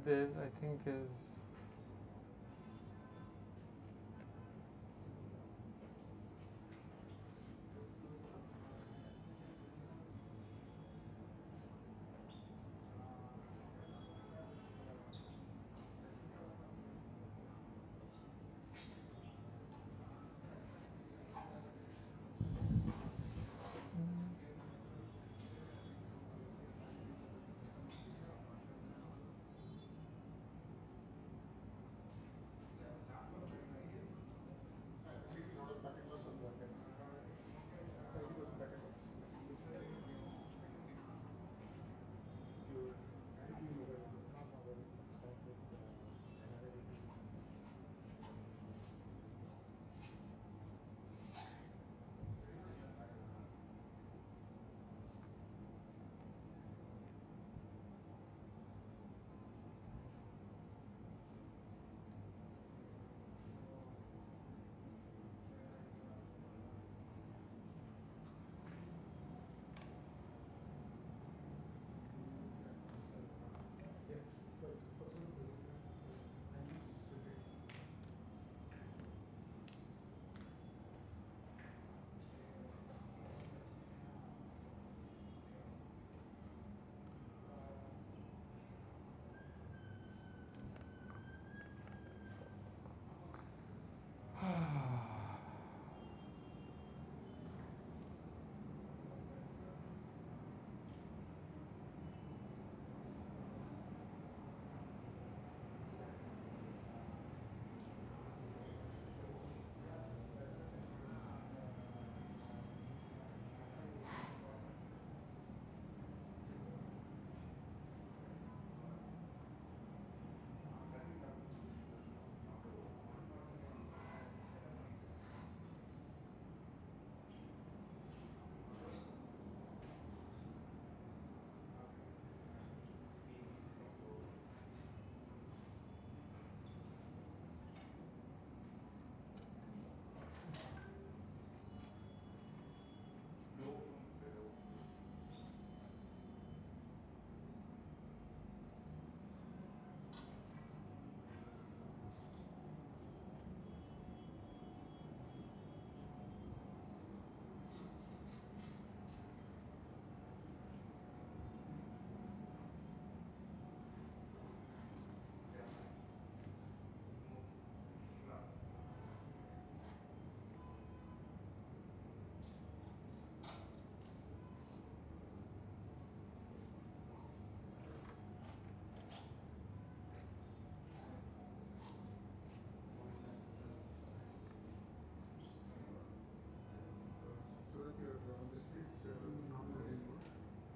there I think is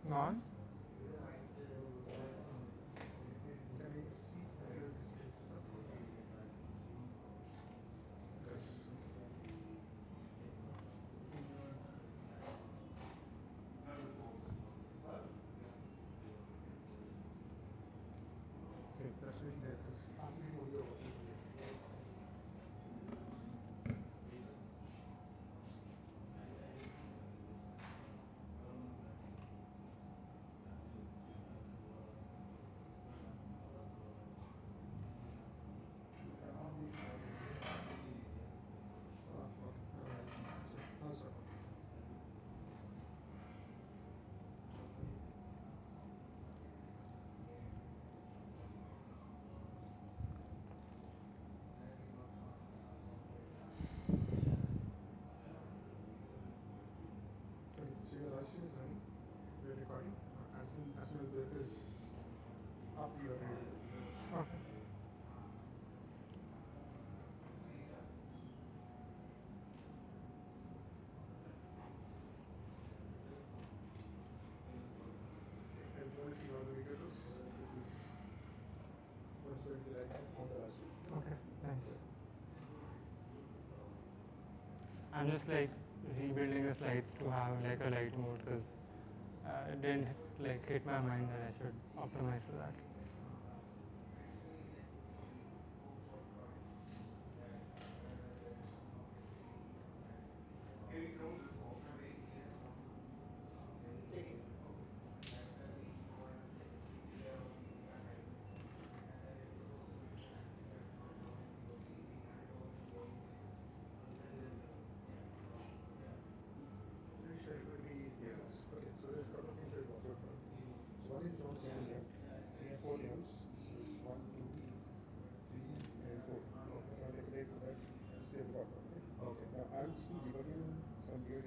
non. Okay. Okay, nice. I'm just like rebuilding the slides to have like a light mode because it didn't like hit my mind that I should optimize for that.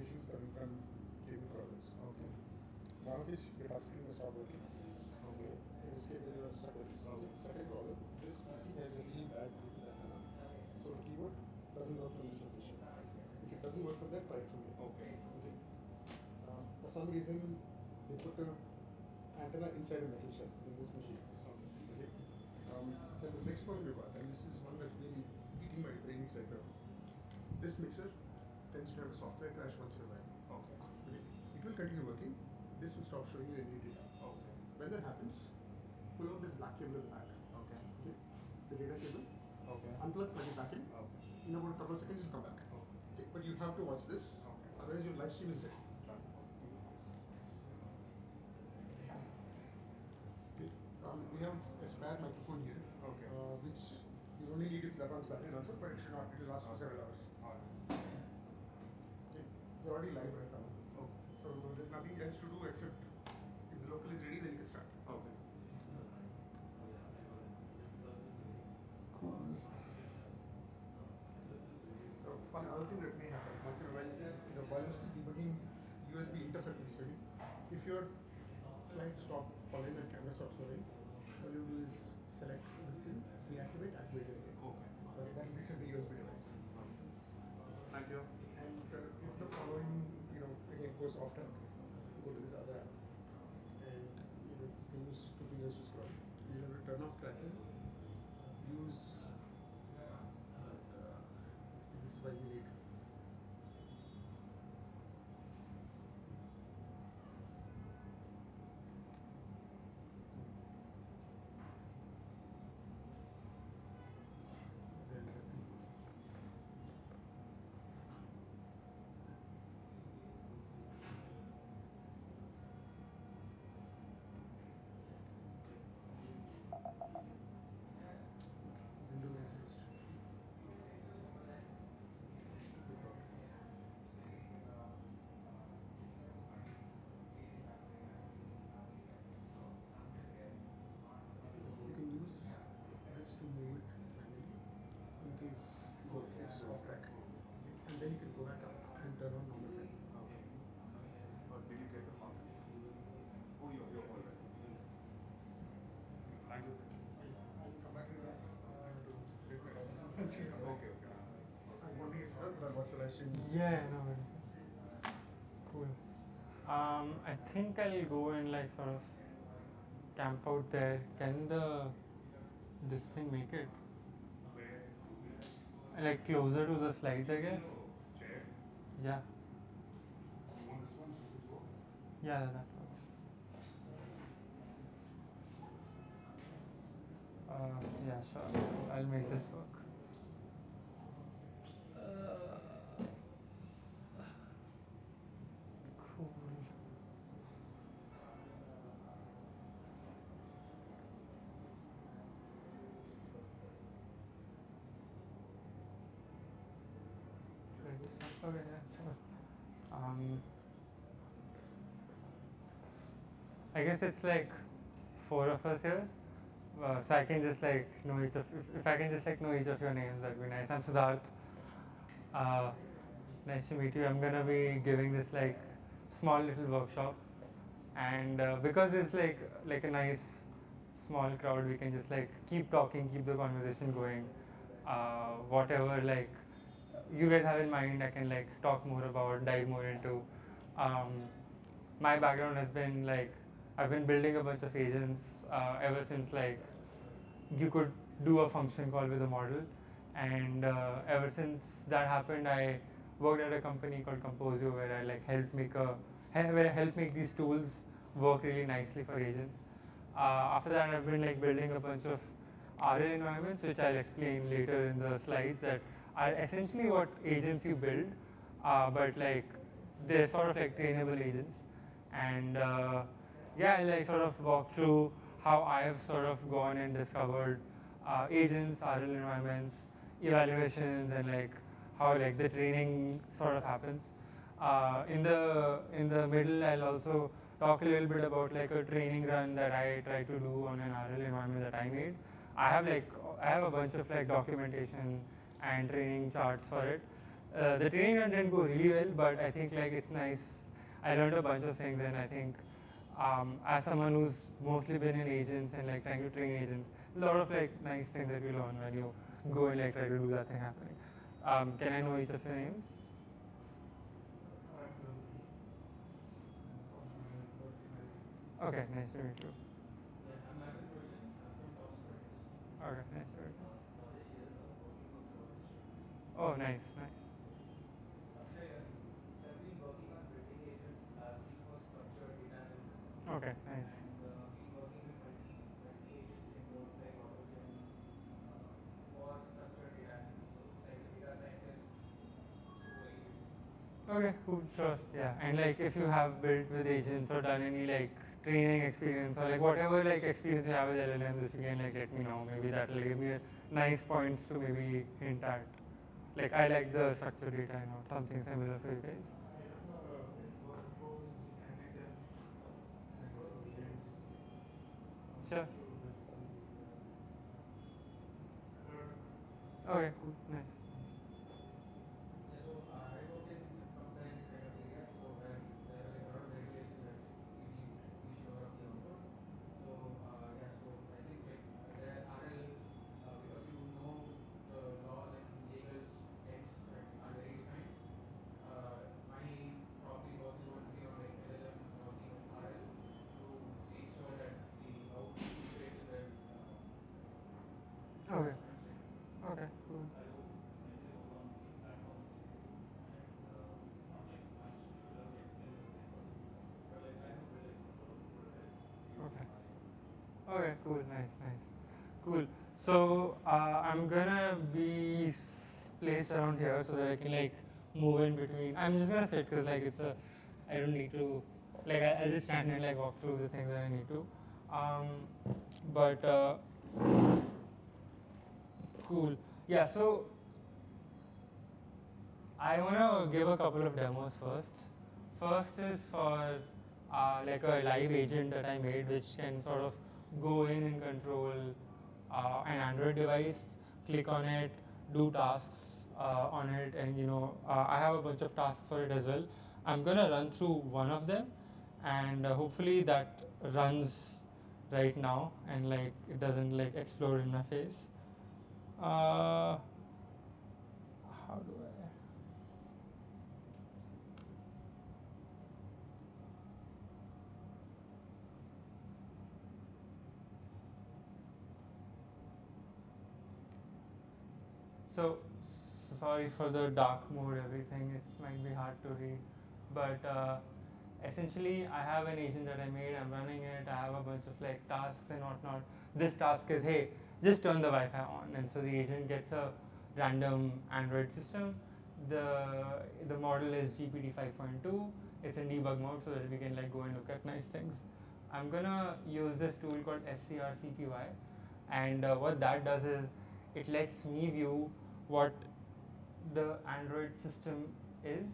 issues coming from cable problems. Okay. One of which your touch screen will stop working. Okay. In this case, you are stuck with this. Okay. Second problem, this PC has a really bad Bluetooth antenna. So the keyboard doesn't work from this location. If it doesn't work from there, try it from here. Okay. Okay. For some reason, they put an antenna inside a metal shell in this machine. Okay. Then the next one we got, and this is one that's really beating my brains right now. This mixer tends to have a software crash once in a while. Okay. Okay. It will continue working. This will stop showing you any data. Okay. When that happens, pull out this black cable at the back. Okay. Okay. The data cable. Okay. Unplug, plug it back in. Okay. In about a couple of seconds, it'll come back. Okay. Okay. But you have to watch this. Okay. Otherwise, your live stream is dead. Okay. We have a spare microphone here. Okay. Which you only need if that one's battery runs out, but it should not. It will last for several hours. Okay. You're already live right now. Okay. So there's nothing else to do except if the local is ready, then you can start. Okay. Cool. So one other thing that may happen once in a while, the balanced debugging USB interface is saying, if your slides stop following and camera stops following, all you do is select this thing, deactivate, activate it again. Okay. Okay, that will reset the USB device. Thank you. And if the following, again goes off track, go to this other app, and you can use 2 fingers to scroll. You have to turn off tracking. Use. See, this is why we need. Then you can go back up and turn on normal time. Okay. Did you get the mark? Oh, you're all right. Thank you. I'll come back in to take my Okay, okay. I want to get started, but what's the last thing? Yeah, no. Cool. I think I'll go and like sort of camp out there. Can this thing make it? Where? Like closer to the slides, I guess. Chair? Yeah. You want this one? Does this work? Yeah, that works. Yeah, sure. I'll make this work. Cool. Okay, yeah, sure. I guess it's like 4 of us here. So I can just like know each of, if I can just like know each of your names, that'd be nice. I'm Siddharth. Nice to meet you. I'm gonna be giving this like small little workshop, and because it's like a nice small crowd, we can just like keep talking, keep the conversation going. Whatever like you guys have in mind, I can like talk more about, dive more into. My background has been like I've been building a bunch of agents ever since like you could do a function call with a model, and ever since that happened, I worked at a company called Composio where I like helped make these tools work really nicely for agents. After that, I've been like building a bunch of RL environments, which I'll explain later in the slides, that are essentially what agents you build, but like they're sort of like trainable agents. And yeah, I'll like sort of walk through how I have sort of gone and discovered agents, RL environments, evaluations, and like how like the training sort of happens. In the middle, I'll also talk a little bit about like a training run that I try to do on an RL environment that I made. I have a bunch of like documentation and training charts for it, The training run didn't go really well, but I think like it's nice. I learned a bunch of things, and I think as someone who's mostly been in agents and like trying to train agents, a lot of like nice things that you learn when you go and like try to do that thing happening. Can I know each of your names? I'm Ravi, and from my work in IT. Okay, nice to meet you. Yeah, I'm Martin Roshan. I'm from Top Stories. Okay, nice to meet you. Rajesh here, working on chemistry. Oh, nice, nice. Akshay, so I've been working on building agents largely for structured data analysis, Okay, nice. and been working with multi-agent frameworks like AutoGen for structured data analysis. So it's like a data scientist through agent. Okay, cool, sure, yeah. And like if you have built with agents or done any like training experience or like whatever like experience you have with LLMs, if you can like let me know, maybe that will give me a nice points to maybe hint at. Like I like the structured data and something similar for you guys. I have workflows using anti-10 and agents, Sure. conceptual basically, Okay, cool, nice, nice. Yeah, so I work in compliance kind of areas, so where there are like a lot of regulations that you need to be sure of the output. So yeah, so I think like there RL because you know the laws and legal texts that are very defined. My probably work is going to be on like LLM working with RL to make sure that the output space is well Okay, constrained. okay, cool. Okay. Okay, cool, nice, nice. Cool. So I'm gonna be placed around here so that I can like move in between. I'm just gonna sit because like it's a, I don't need to, like I'll just stand and like walk through the things that I need to. But cool. Yeah. So I wanna give a couple of demos first. First is for like a live agent that I made, which can sort of go in and control an Android device, click on it, do tasks on it, and I have a bunch of tasks for it as well. I'm gonna run through one of them, and hopefully that runs right now and like it doesn't like explode in my face. How do I? So sorry for the dark mode, everything. It might be hard to read, but essentially, I have an agent that I made. I'm running it. I have a bunch of like tasks and whatnot. This task is, hey, just turn the Wi-Fi on, and so the agent gets a random Android system. The model is GPT 5.2. It's in debug mode so that we can like go and look at nice things. I'm gonna use this tool called SCRCPY, and what that does is it lets me view what the Android system is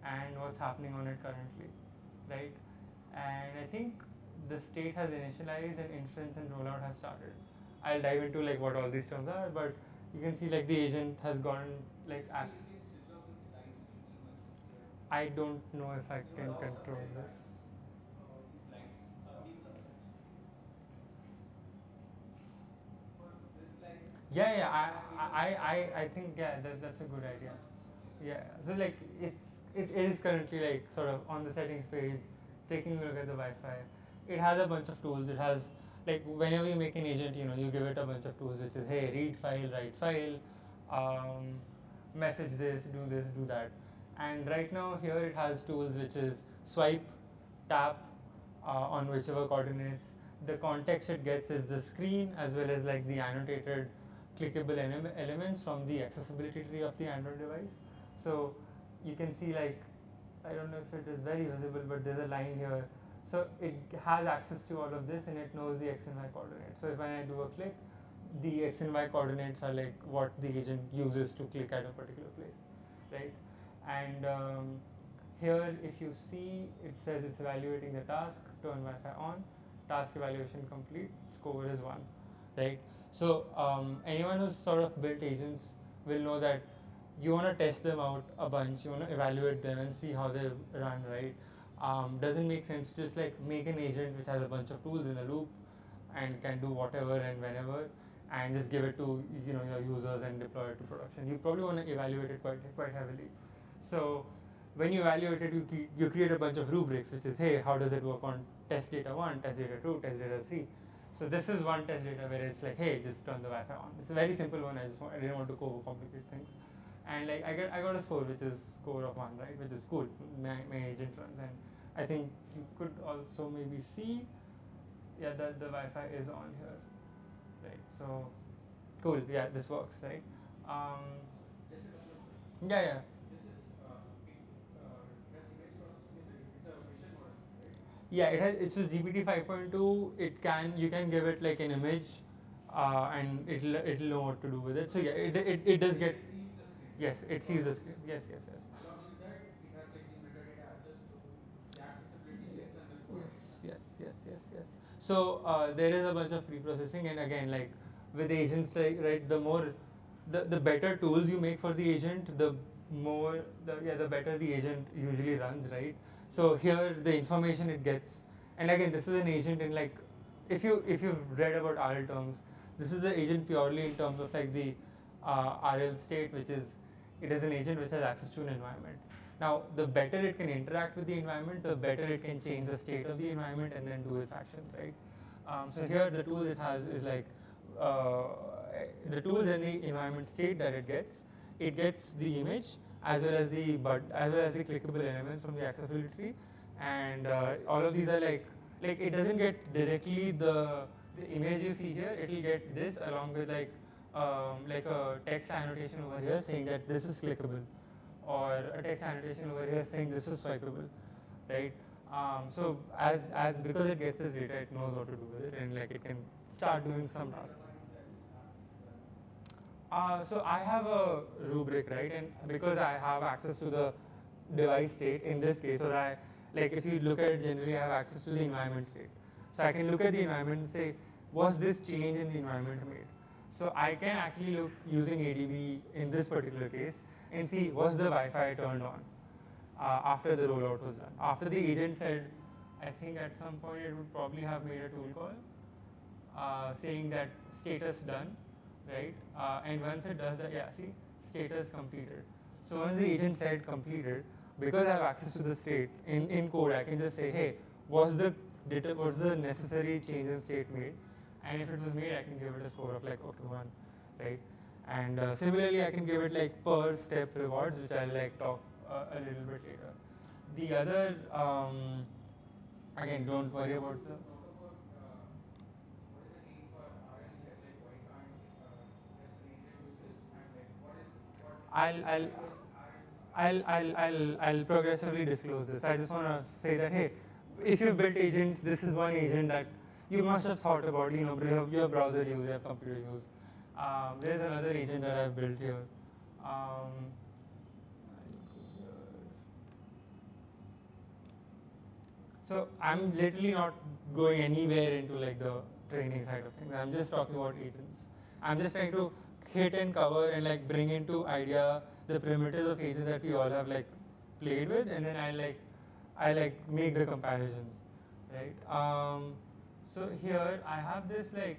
and what's happening on it currently, right? And I think the state has initialized and inference and rollout has started. I'll dive into like what all these terms are, but you can see like the agent has gone like So you can switch off these lights pretty much here. I don't know if I You can allow control something like this. these lights. For this light, Yeah, yeah, I think yeah, that's a good idea. Yeah, so like it is currently like sort of on the settings page, taking a look at the Wi-Fi. It has a bunch of tools. It has like whenever you make an agent, you give it a bunch of tools which is hey, read file, write file, um, message this, do that. And right now here it has tools which is swipe, tap on whichever coordinates. The context it gets is the screen as well as like the annotated clickable elements from the accessibility tree of the Android device. So you can see like I don't know if it is very visible, but there's a line here. So it has access to all of this and it knows the x and y coordinates. So if when I do a click, the x and y coordinates are like what the agent uses to click at a particular place, right? And here, if you see, it says it's evaluating the task. Turn Wi-Fi on. Task evaluation complete. Score is 1, right? So anyone who's sort of built agents will know that you want to test them out a bunch, you want to evaluate them and see how they run, right? Doesn't make sense to just like make an agent which has a bunch of tools in a loop and can do whatever and whenever, and just give it to your users and deploy it to production. You probably want to evaluate it quite heavily. So when you evaluate it, you create a bunch of rubrics, which is, hey, how does it work on test data 1, test data 2, test data 3. So this is one test data where it's like, hey, just turn the Wi-Fi on. It's a very simple one. I didn't want to overcomplicate things, and like I got a score which is score of 1, right? Which is cool. My agent runs, and I think you could also maybe see, yeah, that the Wi-Fi is on here, right? So cool. Yeah, this works, right? Just a couple of questions. Yeah. This is does image processing is it's a vision model, right? Yeah, it's a GPT 5.2. You can give it like an image, and it'll know what to do with it. So yeah, it does get. It sees the screen. Yes, it sees the screen. Yes. Along with that, it has like the metadata access to the accessibility things and the Yes. So there is a bunch of pre-processing, and again, like with agents, like right, the better tools you make for the agent, the better the agent usually runs, right? So here the information it gets, and again, this is an agent in like, if you've read about RL terms, this is the agent purely in terms of like the RL state, which is, it is an agent which has access to an environment. Now, the better it can interact with the environment, the better it can change the state of the environment and then do its actions, right? So here the tools it has is like the tools and the environment state that it gets the image as well as the clickable elements from the accessibility tree, and all of these are like it doesn't get directly the image you see here. It will get this along with like a text annotation over here saying that this is clickable, or a text annotation over here saying this is swipeable, right? So as because it gets this data, it knows what to do with it, and like it can start doing some tasks. So I have a rubric, right, and because I have access to the device state in this case, or if you look at it generally, I have access to the environment state. So I can look at the environment and say, was this change in the environment made? So I can actually look using ADB in this particular case and see, was the Wi-Fi turned on after the rollout was done. After the agent said, I think at some point it would probably have made a tool call saying that status done, right? And once it does that, yeah, see, status completed. So once the agent said completed, because I have access to the state in code, I can just say, hey, was the necessary change in state made? And if it was made, I can give it a score of like, okay, 1, right? And similarly, I can give it like per step rewards, which I'll like talk a little bit later. The other, again, don't worry about the. what is the need for RL here? Like, why can't just an agent do this? And like, I'll progressively disclose this. I just want to say that, hey, if you built agents, this is one agent that you must have thought about. You have browser use, you have computer use. There's another agent that I've built here. So I'm literally not going anywhere into like the training side of things. I'm just talking about agents. I'm just trying to hit and cover and like bring into idea the primitives of agents that we all have like played with, and then I make the comparisons, right? So here I have this like,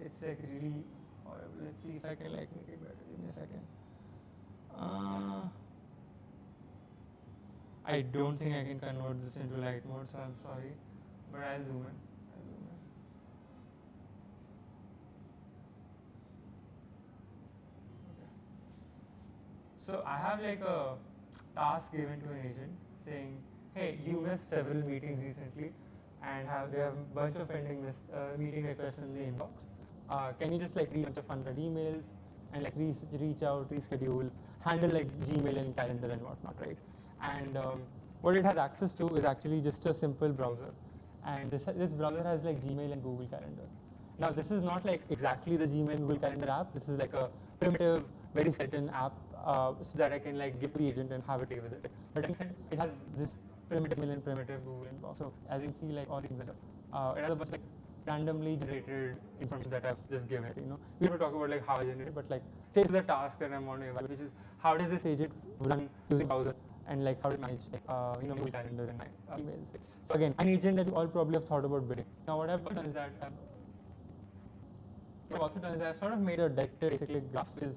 it's like really horrible. Let's see if I can like make it better. Give me a second. I don't think I can convert this into light mode, so I'm sorry, but I'll zoom in. So I have like a task given to an agent saying, hey, you missed several meetings recently, and they have a bunch of pending meeting requests in the inbox. Can you just like read a bunch of unread emails and like reach out, reschedule, handle like Gmail and calendar and whatnot, right? And what it has access to is actually just a simple browser, and this browser has like Gmail and Google Calendar. Now this is not like exactly the Gmail Google Calendar app. This is like a primitive, very certain app so that I can like give the agent and have it with it. But instead, it has this primitive Gmail and primitive Google inbox. So as you can see, like all things that it has a bunch of like randomly generated information that I've just given it. We don't talk about like how I generated, but like say it's the task that I want to evaluate, which is how does this agent run using browser and like how to manage Google Calendar and my emails. So again, an agent that you all probably have thought about building. Now what I've done is that I've sort of made a directed acyclic graph, which is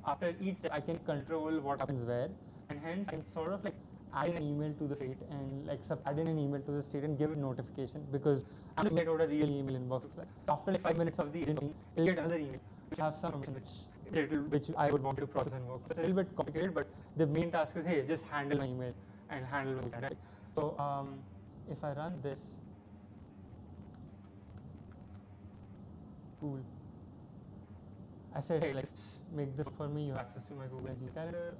after each step I can control what happens where, and hence I can sort of like add an email to the state and like add in an email to the state and give it notification, because I'm just get out a real email inbox. So after like 5 minutes of the agent, it'll get another email which has some information which I would want to process and work. So it's a little bit complicated, but the main task is, hey, just handle my email and handle my data. Right? So if I run this, cool. I said, hey, let's make this for me. You have access to my Google and Gmail Calendar.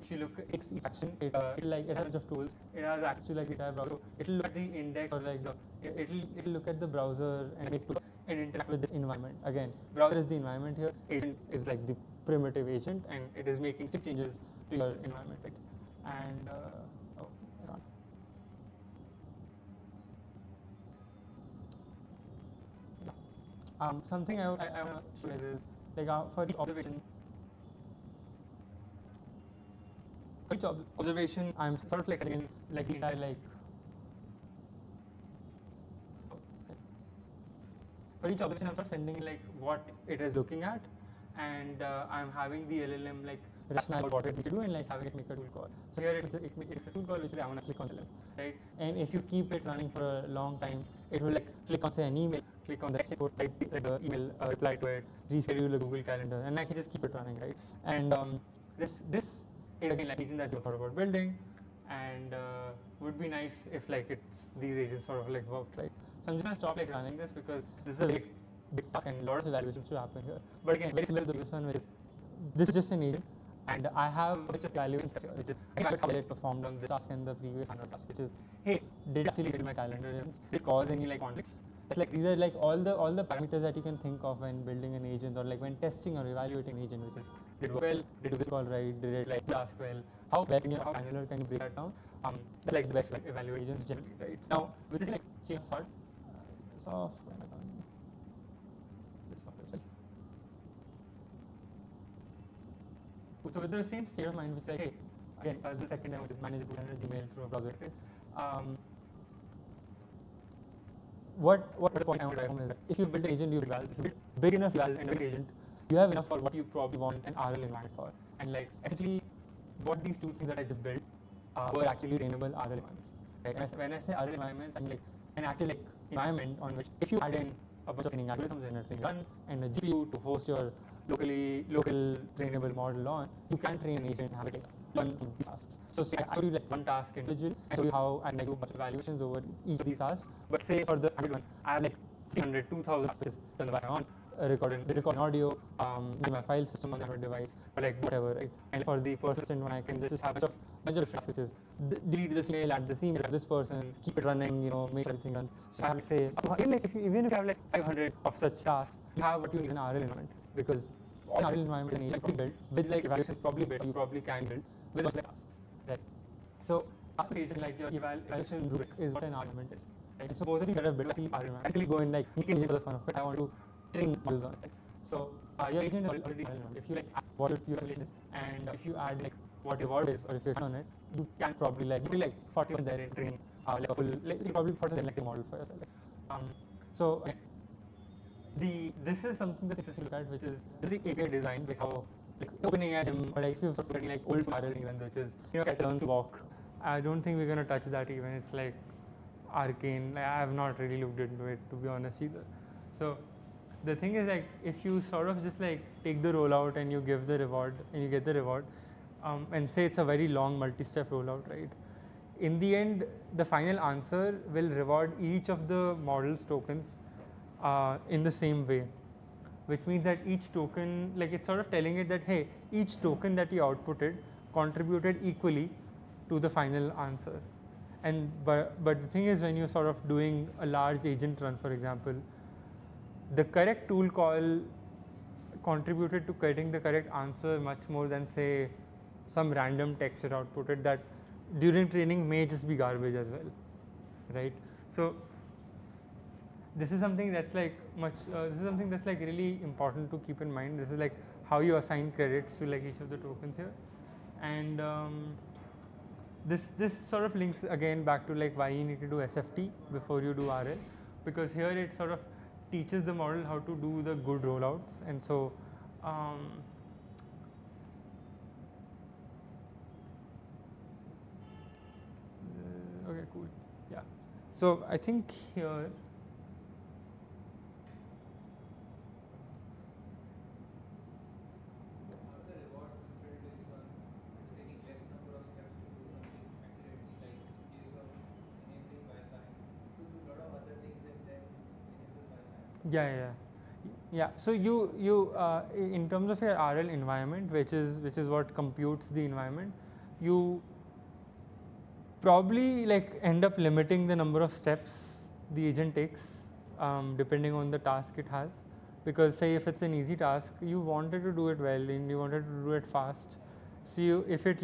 If you look at each action, it has a bunch of tools. It has access to like the entire browser. It'll look at the index or like it'll look at the browser and make and interact with this environment. Again, browser is the environment here. Agent is like the primitive agent, and it is making strict changes to your environment, right? And something I want to show you is like for each observation, I'm sort of like setting in like the entire like for each observation I'm sort of sending like what it is looking at, and I'm having the LLM like rationale about what it needs to do and like having it make a tool call. So here it's a tool call which is I want to click on LLM, right? And if you keep it running for a long time, it will like click on say an email, click on the text input, type the email, reply to it, reschedule the Google Calendar, and I can just keep it running, right? And this is again like agent that you thought about building, and would be nice if like these agents sort of like worked, right? So I'm just gonna stop like running this because this is a big task and a lot of evaluations to happen here. But again, very similar to this one, which is this is just an agent, and I have a bunch of evaluations here, which is how it performed on this task and the previous task, which is, hey, did it actually set my calendar events? Did it cause any like conflicts? It's like these are like all the parameters that you can think of when building an agent or like when testing or evaluating an agent, which is did it work well, did it do this call right, did it like task well, how granular can you break that down? Like the best evaluate agents generally, right? Now with this like chain of thought, this off. So with the same state of mind, which like, hey, again, the second time, which is manage Google Gmail through a browser interface. What the point I want to drive home is that if you build an agent, you build if you build big enough and a big agent, you have enough for what you probably want an RL environment for. And like actually, what these two things that I just built were actually trainable RL environments. Right? And when I say RL environments, I mean like an actual like environment on which if you add in a bunch of training algorithms and a training run and a GPU to host your local trainable model on, you can train an agent and have it like learn from these tasks. So say I show you like one task individually and show you how I do a bunch of evaluations over each of these tasks. But say for the 100 one, I have like 300, 2,000 tasks done by on record audio, my file system on the device, or like whatever, right? And for the persistent one, I can just have a bunch of tasks, which is delete this mail, add this email, add this person, keep it running, make sure everything runs. So I have to say, even if you have like 500 of such tasks, you have what you need in an RL environment, because all RL environment is probably built with like evaluations probably built, you probably can build with like tasks, right? So application like your evaluation rubric is what an argument is, right? So both of these that are built actually go in like making agent for the fun of it. I want to train models on it. So your agent is already if you like what your evaluation is, and if you add like what your word is, or if you on it, you can probably like you like 40% there in training like a full like you probably 40% like a model for yourself. So this is something that's interesting to look at, which is the API design, like how like opening at him, or like if you're getting like old spiral runs, which is cat learns to walk. I don't think we're gonna touch that even. It's like arcane. I have not really looked into it, to be honest, either. So the thing is, like, if you sort of just like take the rollout and you give the reward and you get the reward, and say it's a very long multi-step rollout, right? In the end, the final answer will reward each of the model's tokens in the same way, which means that each token, like it's sort of telling it that, hey, each token that you outputted contributed equally to the final answer. And but the thing is, when you're sort of doing a large agent run, for example, the correct tool call contributed to getting the correct answer much more than say some random text you outputted that during training may just be garbage as well, right? So this is something that's like this is something that's like really important to keep in mind. This is like how you assign credits to like each of the tokens here, and this sort of links again back to like why you need to do SFT before you do RL, because here it sort of teaches the model how to do the good rollouts, and so okay, cool, yeah. So I think here Are the rewards different based on it's taking less number of steps to do something accurately, like in case of enabling Wi-Fi, to do a lot of other things and then enable Wi-Fi? yeah. So you in terms of your RL environment, which is what computes the environment, you probably like end up limiting the number of steps the agent takes depending on the task it has, because say if it's an easy task, you wanted to do it well and you wanted to do it fast, so if it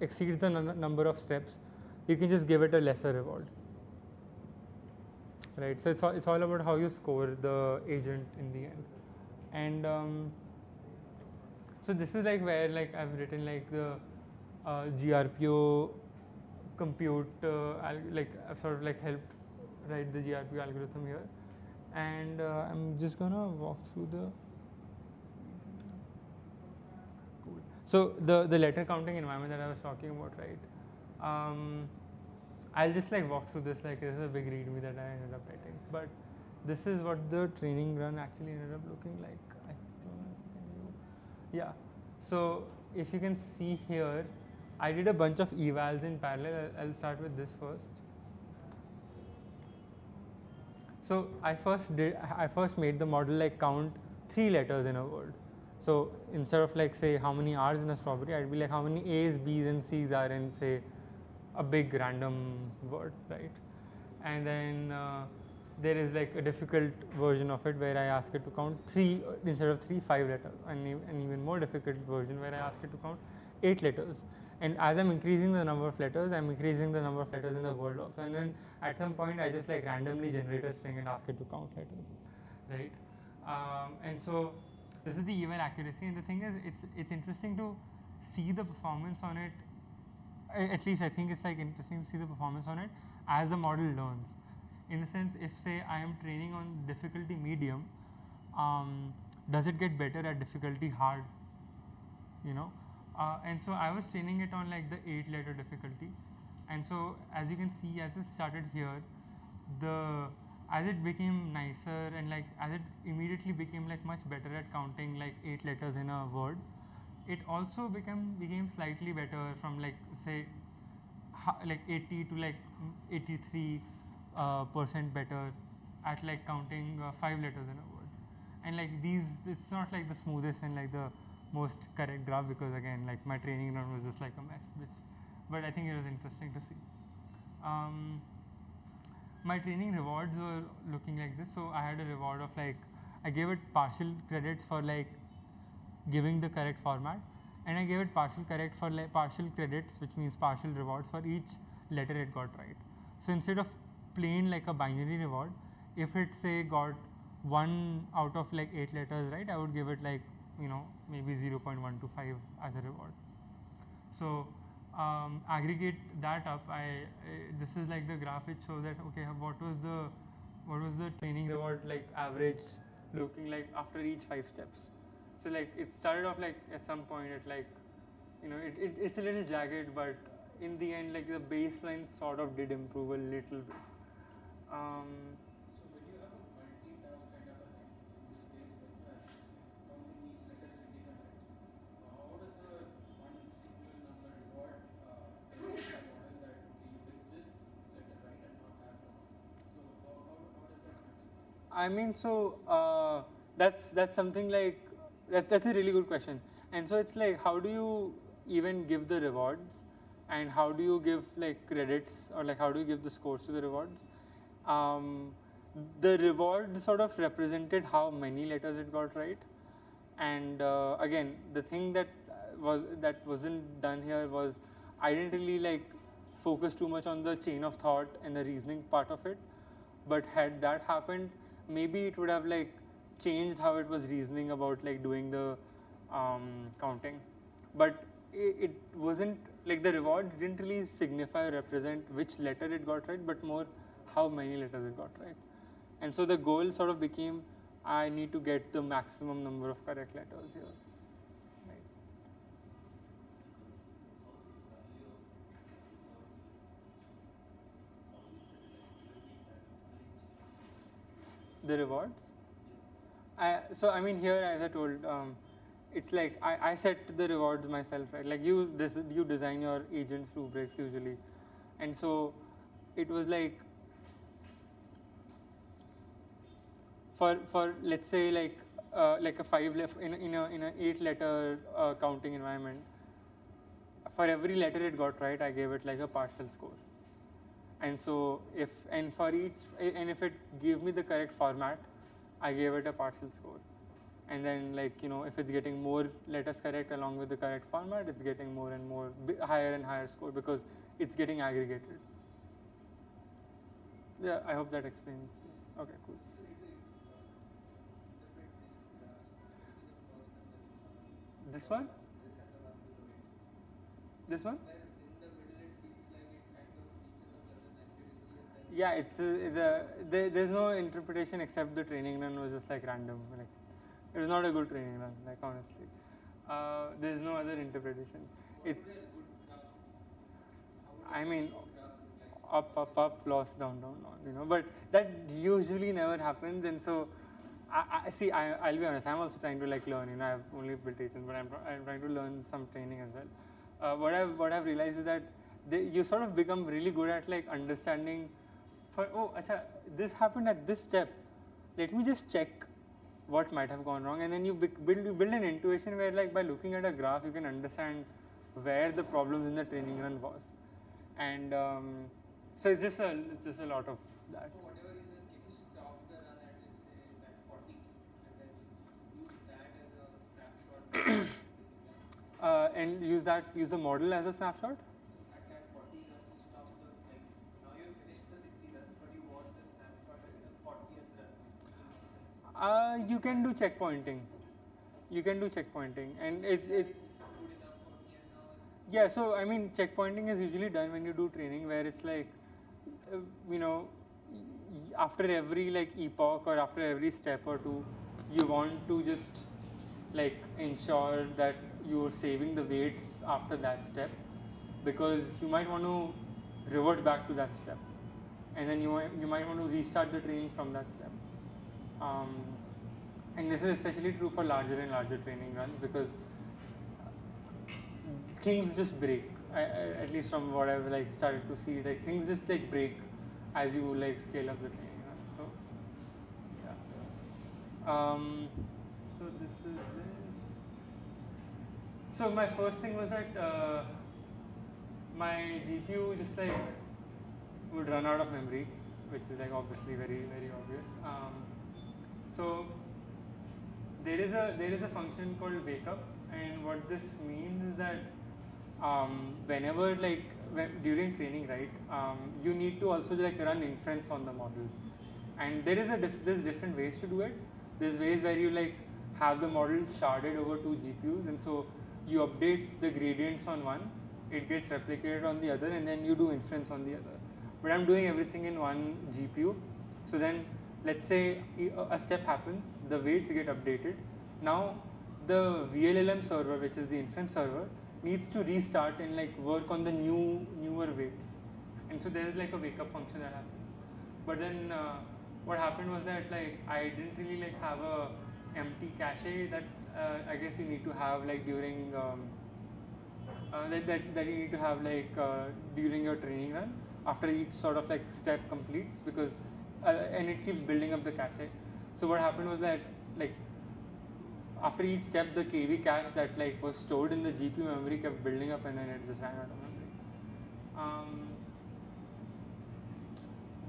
exceeds the number of steps, you can just give it a lesser reward, right? So it's all about how you score the agent in the end. And so this is like where like I've written like the GRPO compute, I've sort of like helped write the GRPO algorithm here, and I'm just gonna walk through the cool. So the letter counting environment that I was talking about, right? I'll just like walk through this, like this is a big readme that I ended up writing, but this is what the training run actually ended up looking like. I don't know if you can view. Yeah. So if you can see here, I did a bunch of evals in parallel. I'll start with this first. So I first made the model like count 3 letters in a word. So instead of like say how many R's in a strawberry, I'd be like how many A's, B's, and C's are in say a big random word, right? And then there is like a difficult version of it where I ask it to count 3 instead of 3, 5 letters, and an even more difficult version where I ask it to count 8 letters. And as I'm increasing the number of letters, I'm increasing the number of letters in the word also. And then at some point, I just like randomly generate a string and ask it to count letters, right? And so this is the eval accuracy. And the thing is, it's interesting to see the performance on it. At least I think it's like interesting to see the performance on it as the model learns. In the sense, if say I am training on difficulty medium, does it get better at difficulty hard? You know, and so I was training it on like the 8-letter difficulty, and so as you can see, as it started here, as it became nicer and like as it immediately became like much better at counting like 8 letters in a word, it also became slightly better from like say like 80 to like 83% better at like counting 5 letters in a word. And like these, it's not like the smoothest and like the most correct graph, because again like my training run was just like a mess, but I think it was interesting to see. My training rewards were looking like this. So I had a reward of like, I gave it partial credits for like giving the correct format, and I gave it partial credits, which means partial rewards for each letter it got right. So instead of plain like a binary reward, if it say got 1 out of like 8 letters right, I would give it like, you know, maybe 0.125 as a reward. So aggregate that up, this is like the graph which shows that okay, what was the training reward like average looking like after each 5 steps. So like it started off like at some point at like, you know, it's a little jagged, but in the end like the baseline sort of did improve a little bit. So when you have a multitask kind of a thing, in this case like that, counting each letter is given, right? How does the one single number reward the model that okay, you did this letter right and not that one? So how does that happen? I mean, so that's something like that's a really good question. And so it's like, how do you even give the rewards, and how do you give like credits, or like how do you give the scores to the rewards? The reward sort of represented how many letters it got right, and again, the thing that wasn't done here was I didn't really like focus too much on the chain of thought and the reasoning part of it. but had that happened, maybe it would have like changed how it was reasoning about like doing the counting. But it wasn't like the reward didn't really signify or represent which letter it got right, but more how many letters it got right. And so the goal sort of became, I need to get the maximum number of correct letters here. Right. The rewards? So I mean here, as I told, it's like I set the rewards myself, right? Like you design your agent's rubrics usually, and so it was like for let's say like a 5 left in a 8-letter counting environment. For every letter it got right, I gave it like a partial score. And so if it gave me the correct format, I gave it a partial score. And then like if it's getting more letters correct along with the correct format, it's getting more and more higher and higher score because it's getting aggregated. Yeah, I hope that explains. Okay, cool. This one? This one? Yeah, it's there's no interpretation except the training run was just like random. Like it was not a good training run. Like honestly, there's no other interpretation. It. I mean, up, loss, down, down. But that usually never happens, and so I'll be honest. I'm also trying to like learn. I've only built agents, but I'm trying to learn some training as well. What I've realized is that you sort of become really good at like understanding. This happened at this step. Let me just check what might have gone wrong, and then you build an intuition where like by looking at a graph you can understand where the problems in the training run was, and so it's just a lot of that. So whatever is can you stop the run at let's say at 40 and then use that as a snapshot? And use the model as a snapshot. At that 40 run, you stop the like now you finished the 60 runs, but you want the snapshot at the 40th run. You can do checkpointing. And it's good enough for me and now. yeah. So I mean, checkpointing is usually done when you do training, where it's like, after every like epoch or after every step or two, you want to just like ensure that you're saving the weights after that step, because you might want to revert back to that step, and then you might want to restart the training from that step. And this is especially true for larger and larger training runs, because things just break. At least from what I've like started to see, like things just like break as you like scale up the training run. So yeah. So this is this. So my first thing was that my GPU just like would run out of memory, which is like obviously very obvious. So there is a function called wake up, and what this means is that whenever like during training, right, you need to also like run inference on the model, and there's different ways to do it. There's ways where you like have the model sharded over 2 GPUs, and so you update the gradients on one, it gets replicated on the other, and then you do inference on the other. But I'm doing everything in one GPU, so then let's say a step happens, the weights get updated. Now the VLLM server, which is the inference server, needs to restart and like work on the newer weights, and so there is like a wake up function that happens. But then what happened was that like I didn't really like have a empty cache that I guess you need to have like during that you need to have like during your training run after each sort of like step completes, because and it keeps building up the cache. So what happened was that like after each step the KV cache that like was stored in the GPU memory kept building up, and then it just ran out of memory.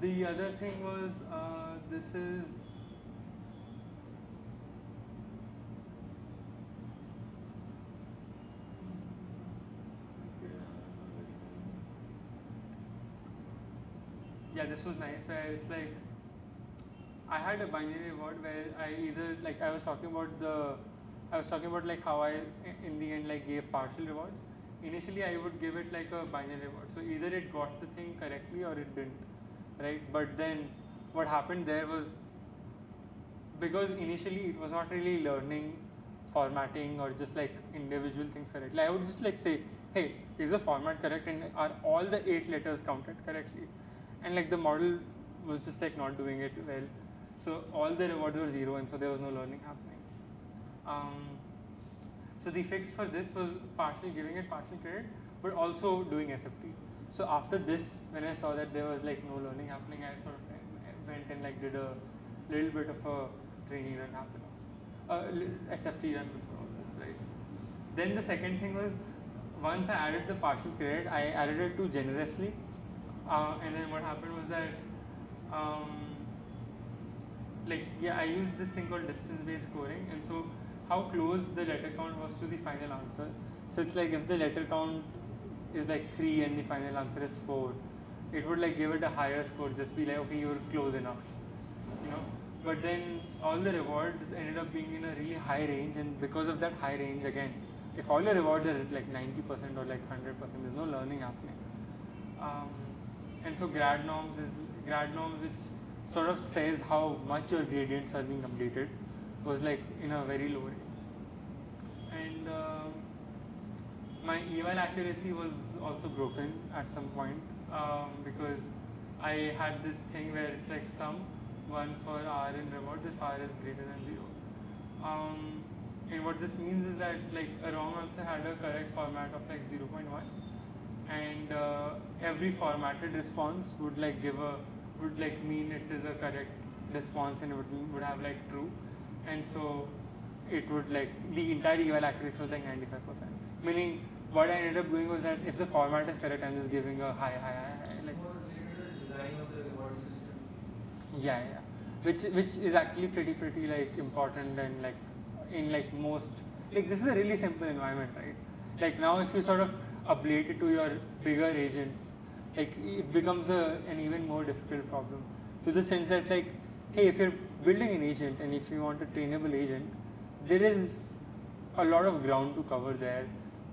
The other thing was this is yeah, this was nice, where it's like I had a binary reward where I either like I was talking about like how I in the end like gave partial rewards. Initially I would give it like a binary reward. So either it got the thing correctly or it didn't, right? But then what happened there was, because initially it was not really learning formatting or just like individual things correctly. I would just like say, hey, is the format correct and are all the 8 letters counted correctly? And like the model was just like not doing it well. So all the rewards were 0 and so there was no learning happening. So the fix for this was partially giving it partial credit, but also doing SFT. So after this, when I saw that there was like no learning happening, I sort of went and like did a little bit of a training run happen also, SFT run before all this, right? Then the second thing was, once I added the partial credit, I added it too generously, and then what happened was that, I used this thing called distance-based scoring, and so how close the letter count was to the final answer. So it's like if the letter count is like 3 and the final answer is 4, it would like give it a higher score, just be like, okay, you're close enough, you know. But then all the rewards ended up being in a really high range, and because of that high range, again, if all your rewards are at like 90% or like 100%, there's no learning happening. And so grad norms, which sort of says how much your gradients are being updated, was like in a very low range. And my eval accuracy was also broken at some point, because I had this thing where it's like sum 1 for r in reward if r is greater than 0. And what this means is that like a wrong answer had a correct format of like 0.1, and every formatted response would like mean it is a correct response and it would have like true, and so it would like the entire eval accuracy was like 95%. Meaning what I ended up doing was that if the format is correct, I'm just giving a high like. More related to the design of the reward system. Yeah. Which is actually pretty like important, and like in like most, like this is a really simple environment, right? Like now if you sort of ablate it to your bigger agents, like it becomes an even more difficult problem, to the sense that like, hey, if you're building an agent and if you want a trainable agent, there is a lot of ground to cover there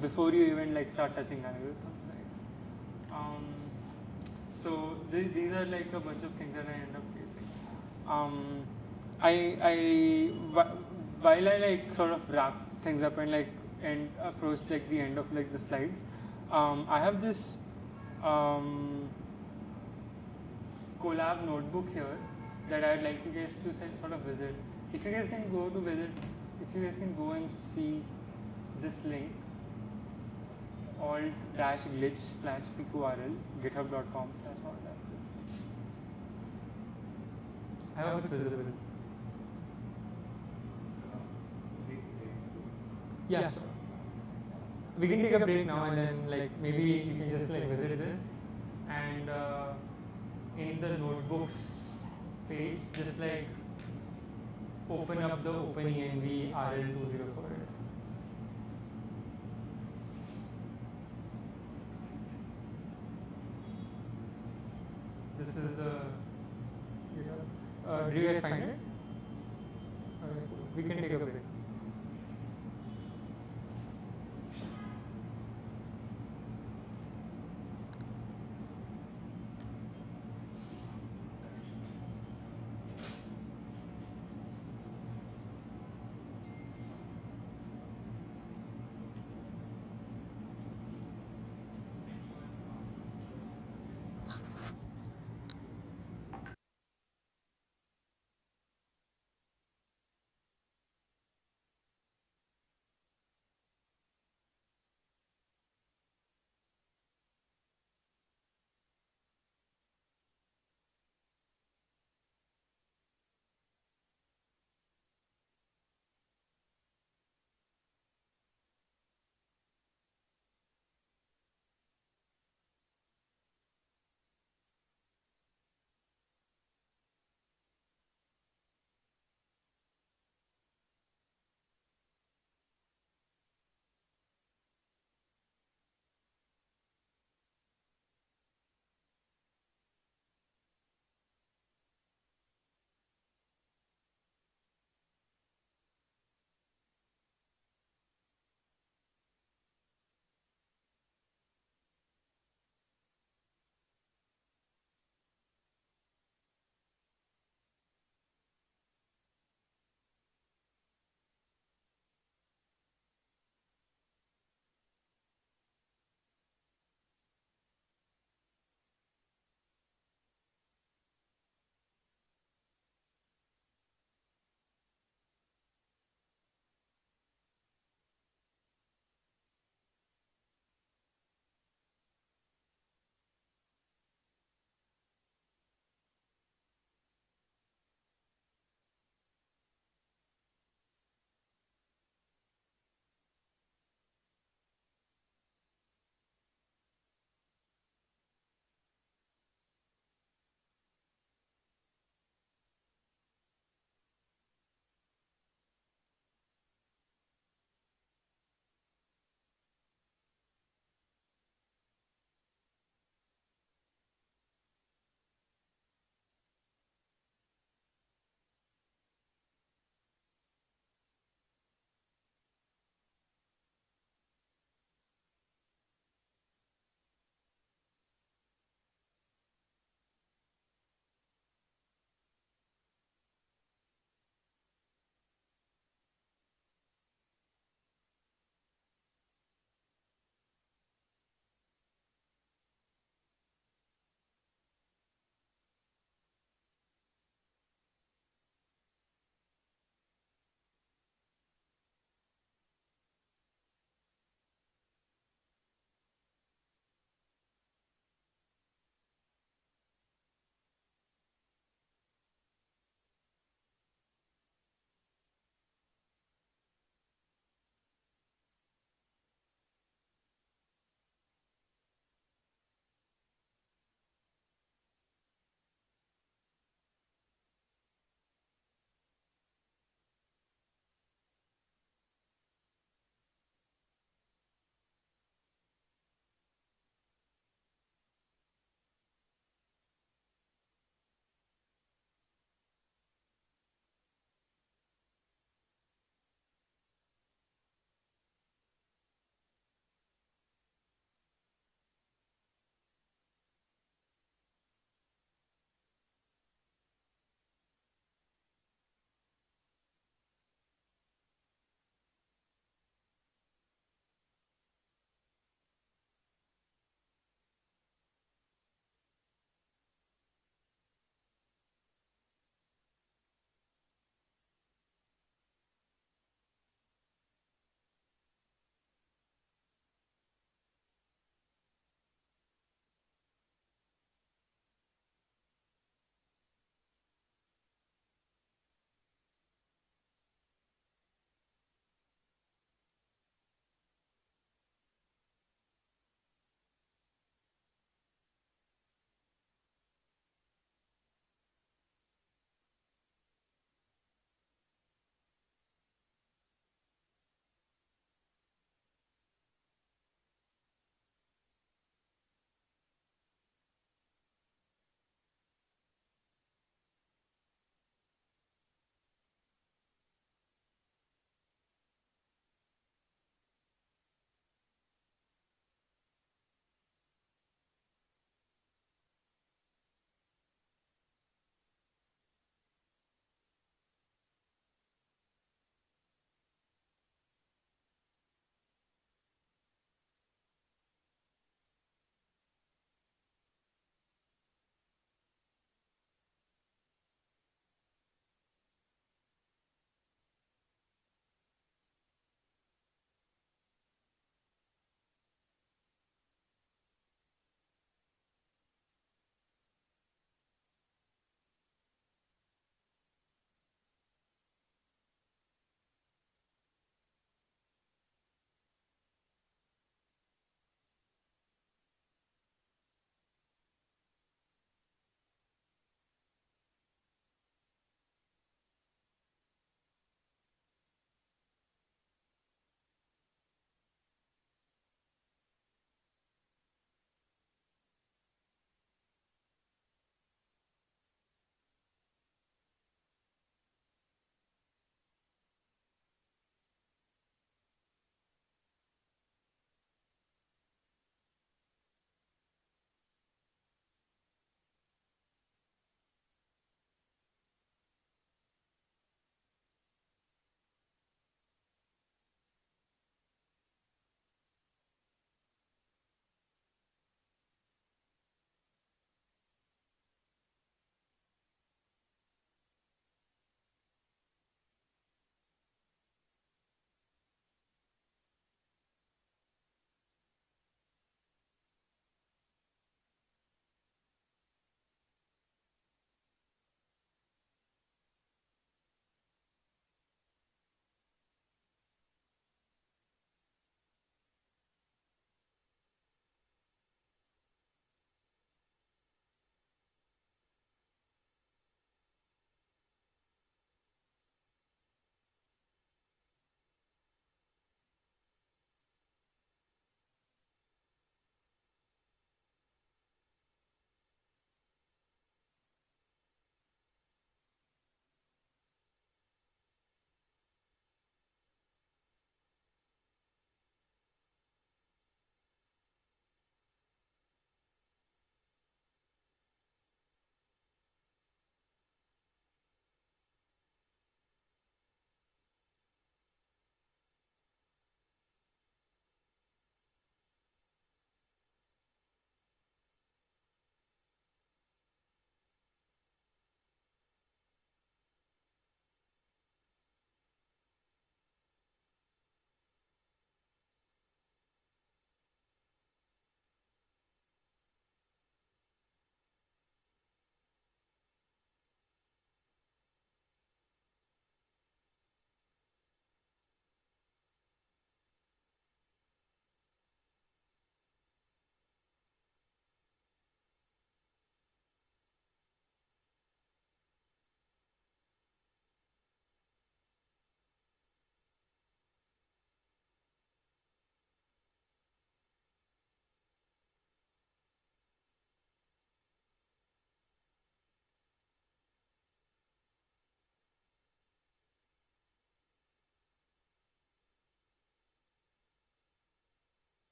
before you even like start touching algorithms, right? So these are like a bunch of things that I end up facing. While I like sort of wrap things up and like approach like the end of like the slides, I have this collab notebook here that I'd like you guys to sort of visit. If you guys can go and see this link, alt-glitch/pqrl github.com/alt. I hope it's visible. Yeah, sure. We can take a break now, and then like maybe you can just like visit this, and in the notebooks page, just like open up the OpenENV RL204. This is the. Do you guys find it? Okay, cool. We can take a break.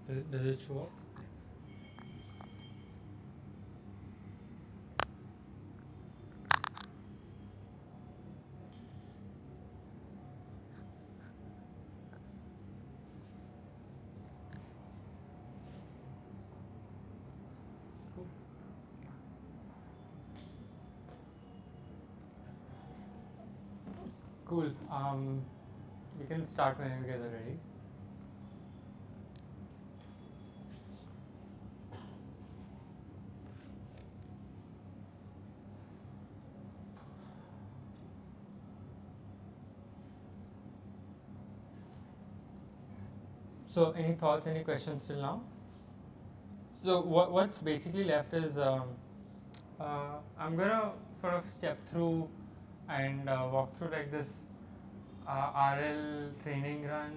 Does it show up? Cool. We can start whenever you guys are ready. So, any thoughts, any questions till now? So, what's basically left is I'm gonna sort of step through and walk through like this RL training run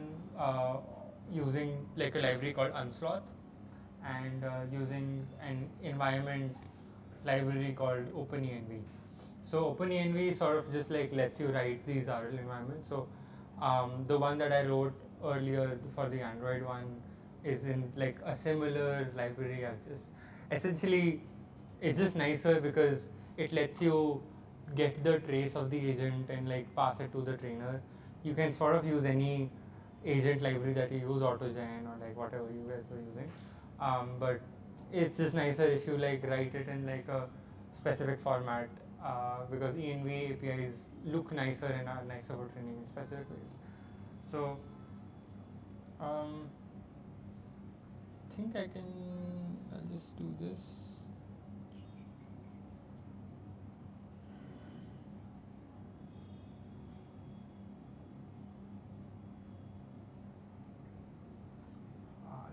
using like a library called Unsloth and using an environment library called OpenENV. So OpenENV sort of just like lets you write these RL environments. So the one that I wrote earlier for the Android one is in like a similar library as this. Essentially, it's just nicer because it lets you get the trace of the agent and like pass it to the trainer. You can sort of use any agent library that you use, AutoGen or like whatever you guys are using. But it's just nicer if you like write it in like a specific format because ENV APIs look nicer and are nicer for training in specific ways. So I think I'll just do this.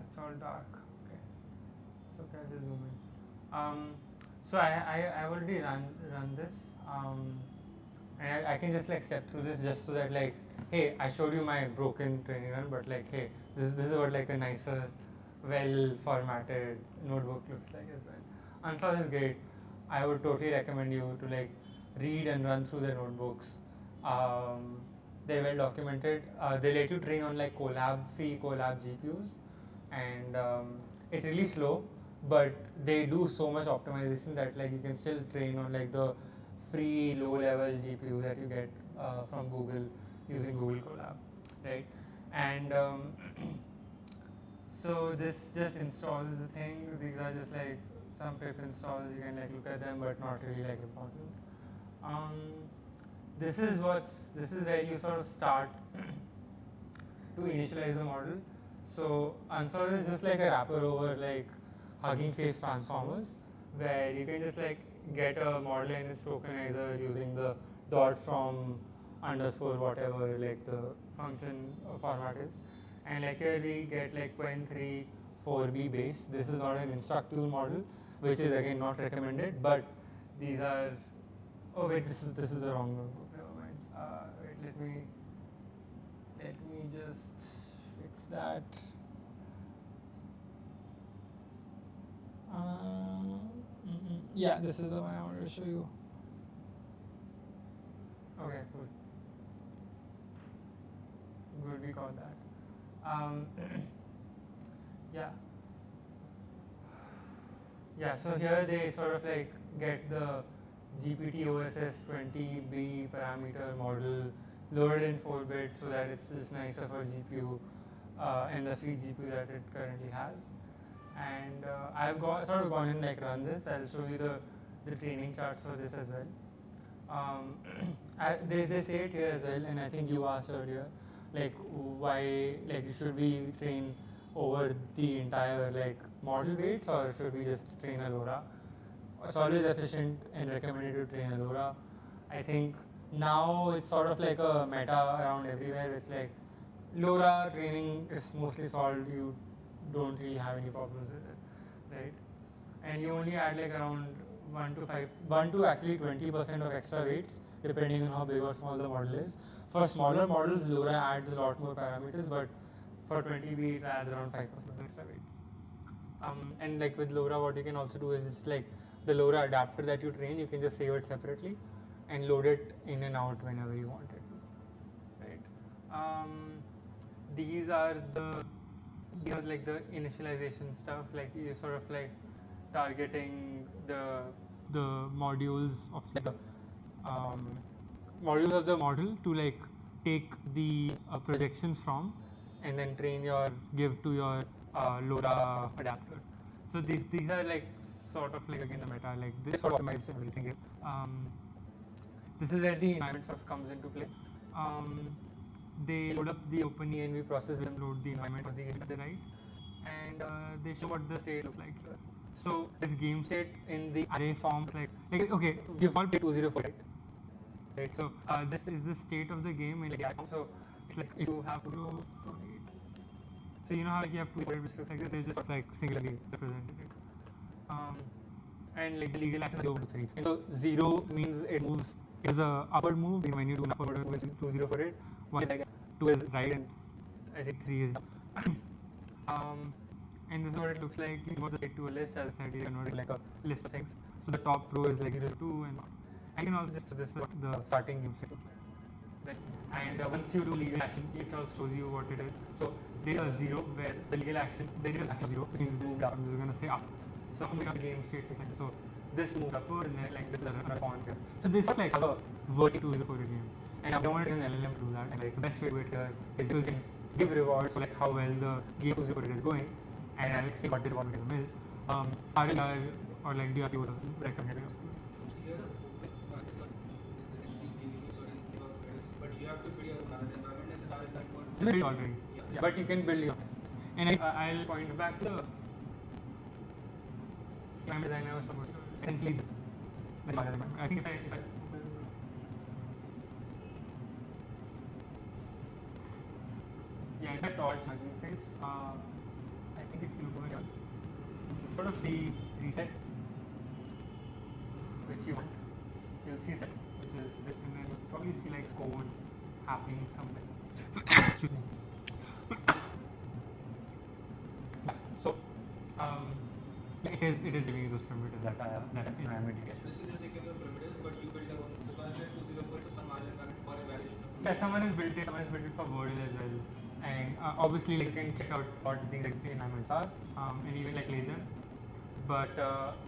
It's all dark. Okay, it's okay. I'll just zoom in. So I already run this, and I can just like step through this just so that like, hey, I showed you my broken training run, but like, hey, this is what like a nicer, well formatted notebook looks like as well. Unsloth is great. I would totally recommend you to like read and run through their notebooks. They're well documented. They let you train on like free collab GPUs, and it's really slow, but they do so much optimization that like you can still train on like the free low level GPUs that you get from Google using Google Colab, right? And so this just installs the things. These are just like some pip installs. You can like look at them, but not really like important. Um, this is where you sort of start to initialize the model. So Unsloth is just like a wrapper over like Hugging Face transformers, where you can just like get a model and its tokenizer using the dot from underscore whatever like the function format is. And like here we get like Qwen 3 4B base. This is not an instructable model, which is again not recommended, but these are, oh wait, this is the wrong notebook, never mind. Wait, let me just fix that. Yeah, this is the one I wanted to show you. Okay, cool. Good, we got that. Yeah. Yeah, so here they sort of like get the GPT OSS 20B parameter model loaded in 4 bits so that it's just nicer for GPU and the free GPU that it currently has. And I've sort of gone in like run this. I'll show you the training charts for this as well. They say it here as well, and I think you asked earlier, like why like should we train over the entire like model weights or should we just train a LoRa? It's always efficient and recommended to train a LoRa. I think now it's sort of like a meta around everywhere. It's like LoRa training is mostly solved. You don't really have any problems with it, right? And you only add like around 1 to actually 20% of extra weights, depending on how big or small the model is. For smaller models, LoRa adds a lot more parameters, but for 20B it adds around 5% of extra weights. And like with LoRa, what you can also do is just like the LoRa adapter that you train, you can just save it separately and load it in and out whenever you want it to, right? These are the these are like the initialization stuff, like you sort of like targeting the modules of the modules of the model to like take the projections from and then train your give to your LoRa adapter. So these are like sort of like again the meta, like this sort of optimizes everything here. This is where the environment sort of comes into play. They load up the OpenENV process, then load the environment for the agent they write, and they show what the state looks like here. So this game state in the array form, like okay, we've all played 204, right? So this is the state of the game in like array form. So it's like if you have 248. So you know how like you have 248 which looks like this, they just like singularly represented it. And like the legal action is 0 to 3. And so 0 means it moves, it is a upward move when you do an upward move, which is 2048. 1 is like 2 is right and I think 3 is down. And this is what it looks like. You convert the state to a list, as I said, you convert it like a list of things. So the top row is like 0 to 2 and I can also just, so this is what the starting game state looks like. Right? And once you do legal action, it also shows you what it is. So there is a 0 where the legal action, there is action 0, which means moved up. I'm just going to say up. So I'm going to game state like that. So this moved upward and then like this is a response here. So this is like a vertical 204 game. And I don't want to use an LLM to do that. And like the best way to do it here is you can give rewards for like how well the game 204 is going. And I'll explain what the reward mechanism is. RLR or like GRPO is recommended. Here the open method is essentially giving you certain credits, but you have to build your own environment and start that for. It's built already. Yeah. But you can build your own. And I'll point back to the environment design I was talking about. Essentially this. I think if I yeah, it's a torch interface. I think if you go here, you sort of see reset, which you want. You'll see set, which is this, and then you'll probably see like code happening somewhere. Excuse me. Yeah, so it is giving you those primitives that environment you get. This is just taking your primitives, but you build your own. So consider 204 to some environment for evaluation. Yeah, someone has built it for Wordle as well. And obviously like, you can check out what these existing environments are and even like later, but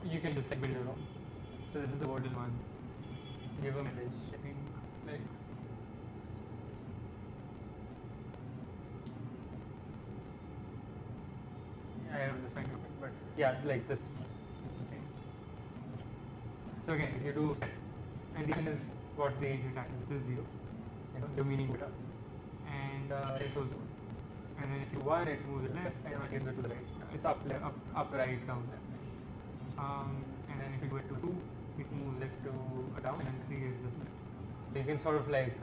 you can just like build your own. So this is the Wordle one. Give a message, I think like I have this kind of it, but yeah, like this thing. So again, if you do set, and this is what the agent action, which is 0, you know, the meaning beta. And it's also, and then if you 1, it moves it left, and it gives it to the right. It's up, left, up, right, down, left. And then if you do it to 2, it moves it to a down, and then 3 is just left. So you can sort of like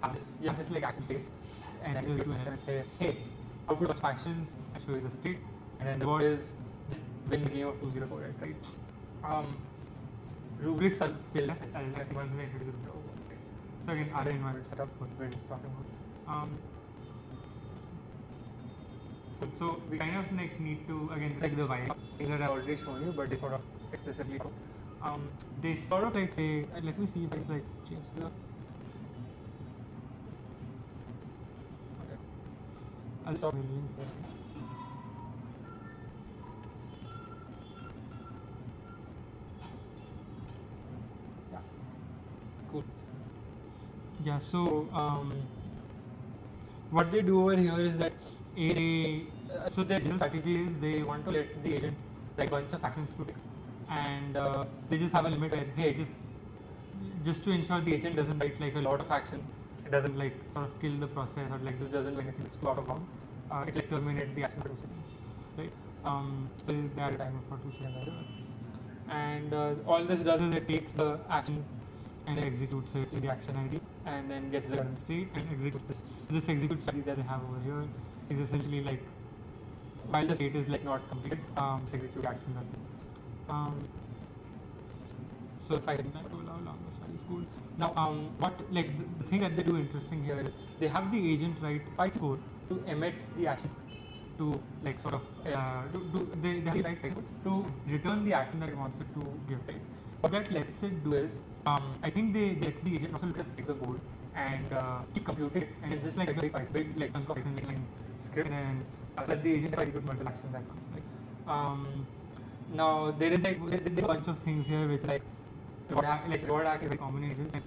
have this, you have this like action space, and then you do an element, hey, output of actions, I show you the state, and then the reward is just win the game of 204, right? Rubrics are still left, I think once they introduce it. So again, other environment setup, what we're talking about. So we kind of like need to, again, it's like the white things that I've already shown you, but they sort of explicitly they sort of like say, let me see if it's like change the, okay. I'll stop mirroring first. Yeah, cool. Yeah, so what they do over here is that so their general strategy is they want to let the agent like bunch of actions to take, and they just have a limit where hey, just to ensure the agent doesn't write like a lot of actions, it doesn't like sort of kill the process or like just doesn't do anything that's too out of bound. It like terminate the action for 2 seconds, right? So they add a timer for 2 seconds, and all this does is it takes the action and executes it in the action ID, and then gets the current state and executes this. This execute strategy that they have over here is essentially like while the state is like not completed, execute actions and so if I set that to allow longer study school. Now what like the thing that they do interesting here is they have the agent write Python code to emit the action to like sort of they have the right code to return the action that it wants it to give, right? What that lets it do is I think they let the agent also look at the board and keep computing it, and it's just like a big like chunk of Python, like script, and then let the agent execute multiple actions at once. Now there is there are a bunch of things here which reward act is very common in agents, and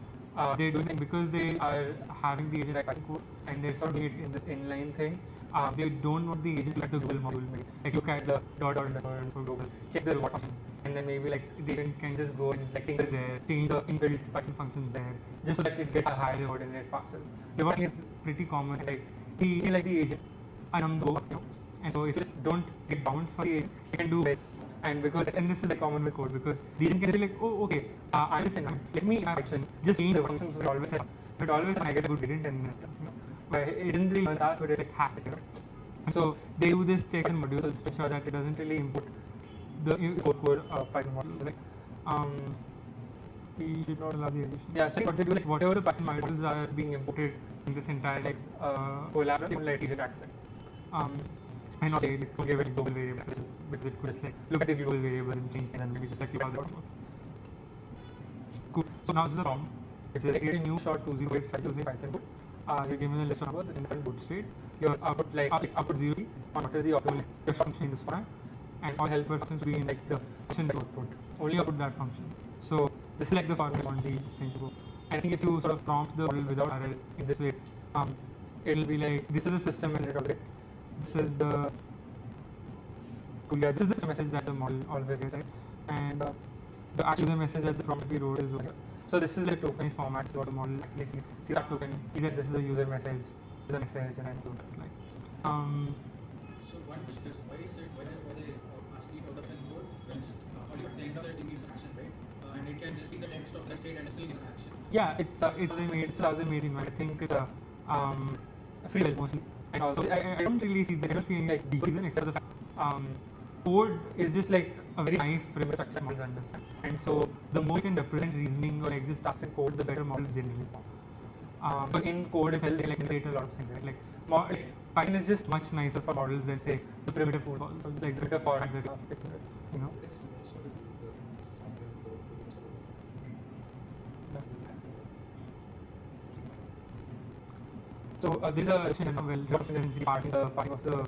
they're doing it because they are having the agent write Python code and they're sort of doing it in this inline thing. They don't want the agent to look at the global module, maybe look at the dot underscore global, check the reward function, and then maybe the agent can just go and tinker there, change the inbuilt Python functions there, just so that it gets a high reward and it passes. Rewarding is pretty common. The agent a number, and so if you just don't get bounds for the agent, you can do this. And this is common with code, because the agent can say oh okay, I'm just in, let me action, just change the functions so it always has, but always I get a good gradient and stuff, but it didn't really learn that, but it's half a and so they do this check and modules to ensure that it doesn't really input the code Python module. We should not allow the addition. Yeah, so what they do, whatever the Python modules are being imported in this entire collab, they will let agent access it. And not say don't give it global variables, because it could just look at the global variables and change them and maybe just look how the works. Cool. So now this is the problem. It's create a new short 208 file using Python code. You're given a list of numbers in the boot state. Your output output 0 on what is the optimal function in this format, and all helper functions be in the function that output. Only output that function. So this is the format you want this thing to go. And I think if you sort of prompt the model without RL in this way, it'll be this is the system message object. This is the this is the message that the model always gives, right? And the actual user message that the prompt we wrote is over here. So this is tokenized format, so what the model actually sees that token, sees that this is a user message, is a message, and so that's So one question is, why they asking for the Python code when only at the end of that it needs an action, right? And it can just be the text of that state and still give an action. Yeah, it's how they made it. I think it's a free will mostly. And also, I don't really see the deep reason, except the fact code is just a very nice primitive structure models understand. And so the more you can represent reasoning or just tasks in code, the better models generally form. But in code itself, they integrate a lot of things. Python is just much nicer for models than say the primitive code models. So it's the primitive format that aspect of it, So there is a function essentially parsing the part of the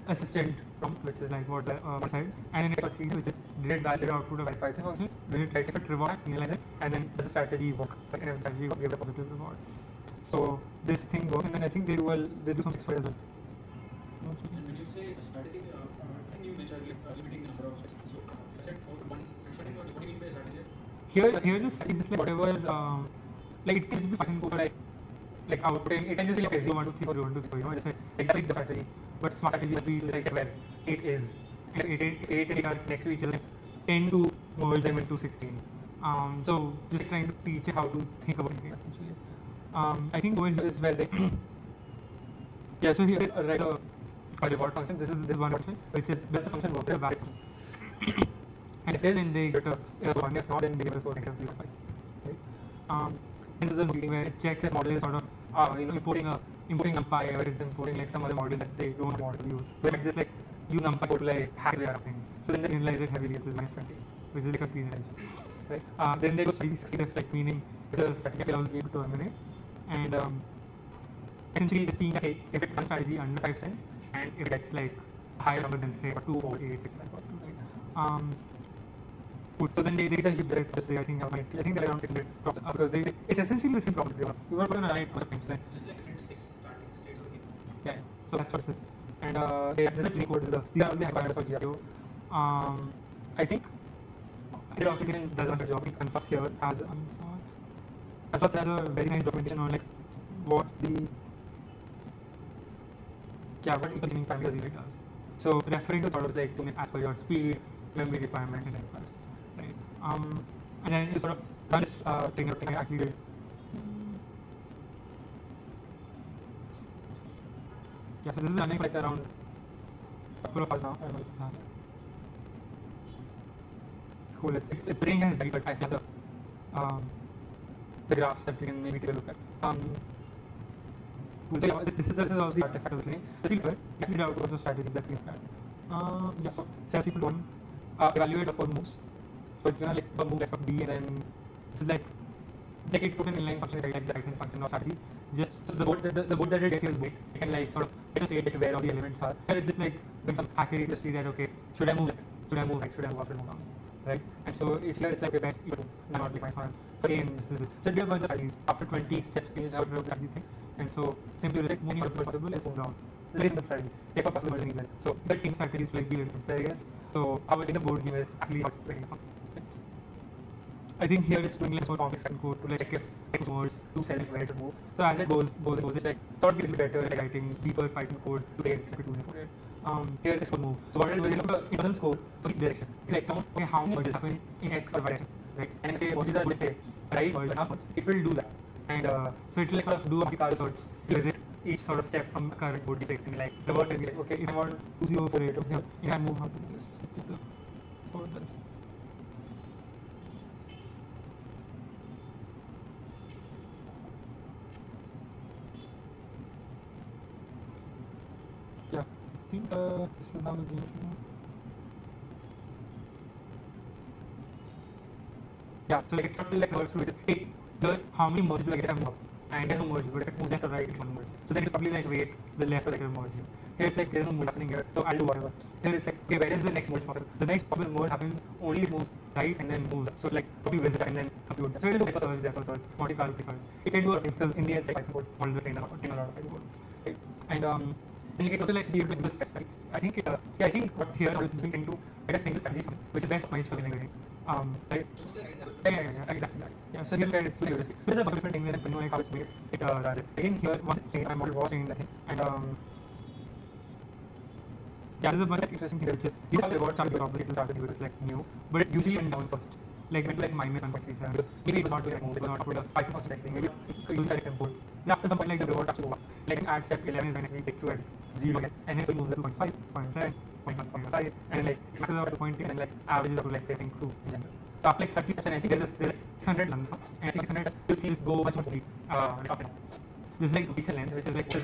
assistant prompt, which is what the one side, and then it's which is did output of a Python function, did it write it reward, penalize it, and then does the strategy work? And strategy give a positive reward. So this thing works, and then I think they do some extra as well. When you say strategy, I think you mentioned limiting the number of steps. So I said one strategy. What do you mean by strategy? Here this is just whatever it can be Python code outputting, it can just be 0, 1, 2, 3, 4, 0, 1, 2, 3, 4, just that's the strategy. But smart strategy will be where 8 is, and 8 and 8 are next to each other, 10 to merge them into 16. So just trying to teach it how to think about it essentially. I think over here is where they so here write a reward function. This is one function, which is does the function work, a valid function. And if it is, then they get a 1, if not, then they get a score -0.5. Right? This is a meeting where it checks if model is sort of importing NumPy, or it's importing some other model that they don't want to use. But it's just use NumPy code to hack the other things. So then they analyze it heavily, which is -20, which is a penalization. Right? Then they go if meaning if the strategy allows the game to terminate, and essentially it's seeing that if it runs strategy under 5 cents, and if it's a higher number than say 2, 4, 8, 6, 5, 2, right? So then they get a huge direct to say I think they're around 600 because it's essentially the same problem. We were going to write most of things. Yeah, so that's what it is. And this is a code. These are all the hyperparameters for GRPO. I think documentation does a good job. Unsort here has Unsort has a very nice documentation on what the equal parameters does. So referring to products to as per your speed, memory requirement, and requires. Right. And then you sort of run this thing I actually did. Yeah, so this is running for around a couple of hours now. Cool. It's brain has died, but I saw the graphs that we can maybe take a look at. Cool. So yeah, this is also the artifact of the training. The field actually out of the strategies that we have had. Yeah, so set equal to 1. Evaluate the 4 moves. So it's gonna move left of B, and then this is like it took an inline function, right, like the right function or strategy. Just so the board that it gets here is weight. It can like sort of get a state where all the elements are. Here it's just like doing some accurate to see that okay, should I move left? Should I move right? Should I move up? Should I move down? Right? And so if here it's like okay, best equal to not be fine for A and this. So do a bunch of strategies. After 20 steps, you just have to do the strategy thing. And so simply restrict many of the possible and move down. That is the strategy. Take a possible merging event. So the team strategies like be a little simple, I guess. So our in the board game is actually how it's very fun. I think here it's doing like more complex code to like check if it moves to select where to move. So as it goes, it like thought it will be better like writing deeper Python code to take like 204. Here it's export move. So what it will do is the internal scope for each direction. It's like count okay how many merges happen in X or Y direction, right? And if say what is that would say right merge and half merge, it will do that. And so it will like sort of do a multi-car search to visit each sort of step from the current code direction. Like the word will be like okay if I want 204 over here, if I move how to do this, check the code does. Yeah, I think this is how the game should go. Yeah, so like it sort of like works with hey, how many merges do I get if I move up? And there's no merge, but if it moves left or right, it's one merge. So then it's probably like wait, the left or right will merge here. Here it's like there's no merge happening here, so I'll do whatever. Here it's like okay, where is the next merge possible? The next possible merge happens only if it moves right and then moves up. So like probably visit and then compute that. So it'll do paper search, depth search, Monte Carlo search. It can do a because in the end, it's like Python code models are trained a lot of Python code. Right? And then you can also like be able to do steps. Right? I think I think what here is being trying to get a single strategy from which is best optimized for engineering. Right? Yeah, exactly that. Yeah, so here it's fully heuristic. This is a different thing than like how it's made. It runs it. Again here once it's saying my model was changed, I think. And yeah, there's a bunch of interesting things which is these are the rewards are good it will start with it's like new, but it usually went down first. Like went to like minus 1.37 because maybe it was not doing moves, it was not up to the Python function thing, maybe it used direct imports. Then after some point like the reward starts to go up. Like add step 11 is when we take through at 0 again, and then so it moves up to 0.5, 0.7, 0.1, 0.5, and then like it maxes out to 0.8 and then like averages up to like say I think 2 in general. So after like 30 steps and I think there's like 600 runs and I think 600 steps you'll see this go much more slowly like up and down. This is like pixel length which is like the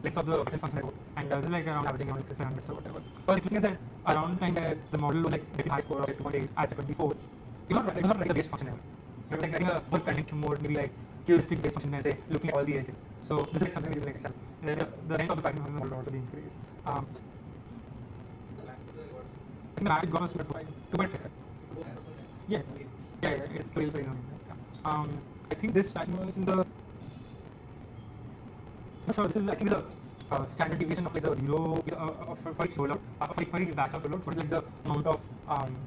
length of the pixel function I wrote, and this is like around averaging around 600 or whatever. But the thing is that around the time that the model was like very high score of 2.8 at 24, it was not like the base function ever. It was like getting a more condensed mode, maybe like heuristic based function and say looking at all the edges. So this is like something we do like extras. And then the length of the Python function will also be increased. I think the max it got was 2.5. Yeah, it's still yeah. I think this strategy is the not sure. This is I think the standard deviation of like the zero for each rollout for each batch of rollouts. So it's like the amount of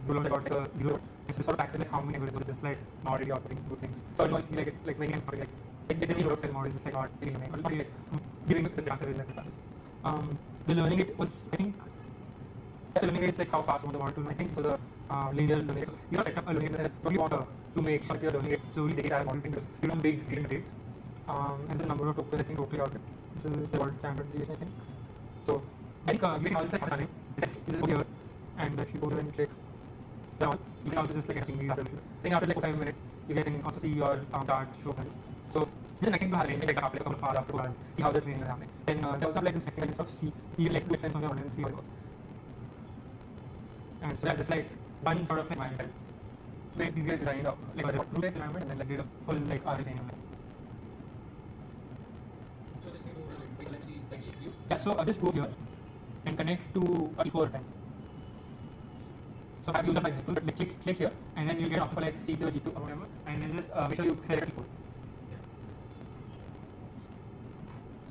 rollouts that got like a zero. It's sort of acts like how many numbers are just like not really outputting good things. So it must be like many sorry like the rollouts and models just like not really like giving the answer is like the learning rate was I think the learning rate is like how fast you want to learn. I think so the linear learning. So you set up a learning rate that probably want to make sure your learning rate slowly decrease as model things. You don't big gradient rates. And the number of tokens I think totally out. This is the world standard deviation I think. So I think you can also like have a you just go here and if you go here and click down, you can also just like actually after then after like 5 minutes you guys can also see your charts show. So this is next thing to have like after a couple of hours after 2 hours, see how the training is happening. Then they also have like this next of see you like difference from your model and see how it works. And so that's just like one sort of like environment where these guys designed up like a root environment and then like did a full like R training. So just need to like view. Yeah, so I'll just go here and connect to T4 time. So I have used up my example, but like click here and then you get option for like C2 or G2 or whatever, and then just make sure you select T4.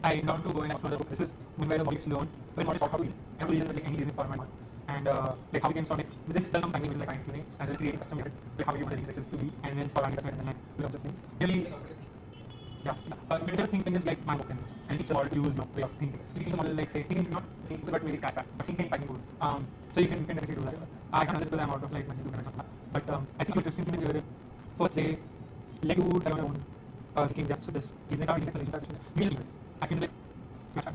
I don't want to go and explore the book. This is where the models learn, when models talk how to use it. I have to use it like any reason format. And like how we can sort of this does some timing which is like fine tuning as well creating custom method like how you want the indexes to be and then for indexes and then like do other things. Really yeah. But the thing is like my token and teach the model to use your way of thinking. You can use the model like say thinking not think but maybe scratch back, but thinking Python code. So you can definitely do that. I can't because I'm out of like my student or but I think the interesting thing here is first say let you try on your own thinking just so this these next are solutions will this. I can like scratch back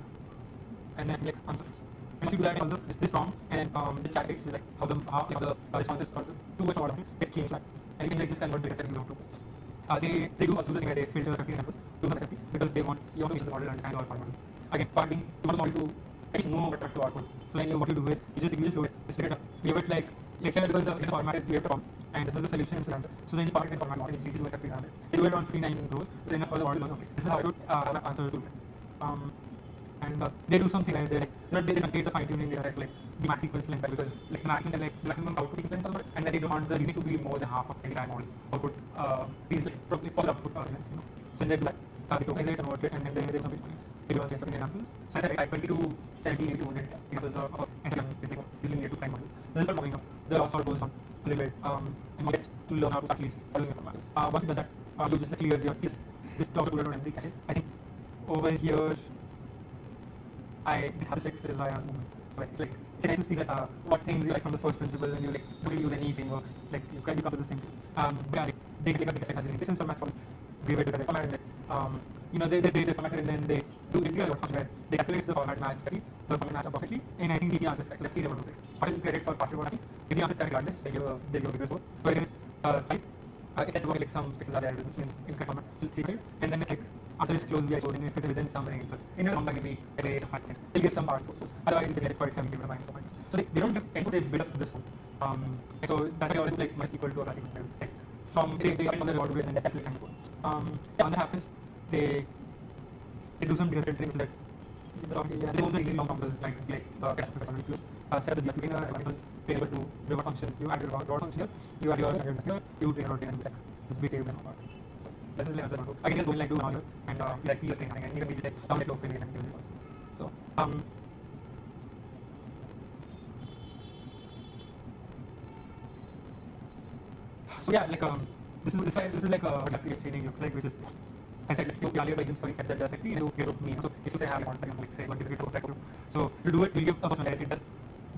and then click answer. And if you do that also this prompt and the chat rates is like how the responses or the too much order gets changed like and you can like just convert data set into outputs. They do also the thing where they filter 50 samples to the because they want you want to use the model to understand all format. Again formatting you want the model to at least know what to output. So then what you do is you just load it, split it up, give it like like here because the format is we have to prompt, and this is the solution and this is the answer. So then the format and format model is accepted. They do it on 59 rows. So enough for the model. Okay, this is how I should answer to it. And they do something like they negate the fine tuning data like the max sequence length, right? Because like the max sequence is like the maximum output sequence length, and then they don't want the reasoning to be more than half of any time models output. These like probably possible output length, you know. So then they do that. They tokenize it, convert it, and then they some they do the examples. So I said like 22, 70, 80, 200 examples of SLM is like season to time model. This is not moving up. The also goes on a little bit, and one gets to learn how to start at least following the format. Once it does that, you just like clear your this also put it on memory cache. I think over here I did have 6, which is why I was moving. So it's nice to see that what things you like from the first principle, and you like don't really use any frameworks. Like you come to the same place. But yeah, like, they take a big set as in format forms, give it to the format, and you know they format it, and then they do the real function where they calculate the format match correctly, the format match up perfectly, and I think the answer is correct. So let's see about this. Partial credit for partial one. If the answer is correct regardless, they give a bigger score. But again, size. It says about like some spaces are there which means in correct format. So 3, 5, and then it's like after this close we are chosen if it's within some range. But in your number can be at a rate of 5%. They'll give some parts also. Otherwise it is quite heavy given a minus 4 So they don't give, and so they build up this one. And so that's why always like must equal to a classic one. Like from they get on the reward with and they calculate times 1. Yeah, when that happens, they do some different things that they move the really long numbers like catastrophic economic set up the GRPO trainer variables payable to reward functions. You add reward function here, you add your here, you train routine and like this big table and all that. So this is like another notebook. I can just go and like do now here and like see your thing and you can maybe like down it open and do it also. So so yeah, like this is like a GRPO training looks like, which is I said like you earlier by for that does actually and you get me. So if you say I have like say what you get to so to do it we'll give a first one it does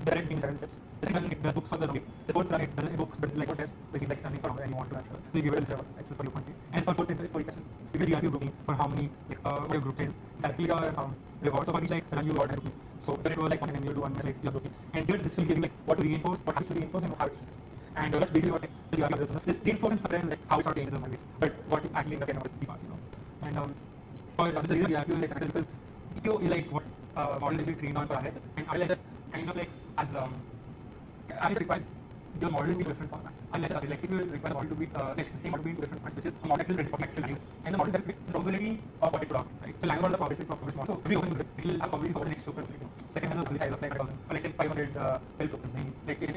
the red being 7 steps. The second one it does books for the round. The fourth one it doesn't books but like 4 steps which is like something for and you want to actually so you give it a access for your point. And for fourth and for each session you get GRPO grouping for how many like what your group is calculate your rewards for each like run you reward and grouping. So if it was like one and then you'll do one like your grouping and here this will give you like what to reinforce, what has to reinforce and how it should. And that's basically what the GRPO does. This reinforce and suppress is like how it sort of changes the models, but what actually the is these parts, you know. And for the reason GRPO is like because GRPO is like what models actually trained on for RLHF, and RLHF kind of like as RLHF requires your model to be different formats. RLHF is like if you require a model to be like the same model to be in 2 different formats, which is a model that will predict actual values, and the model that will predict the probability of what it should have, right? So language model the probability of this model. So every open it will have probability for the next tokens. So I can have a probability size of like 1,000 or like say 500 12 tokens. Like it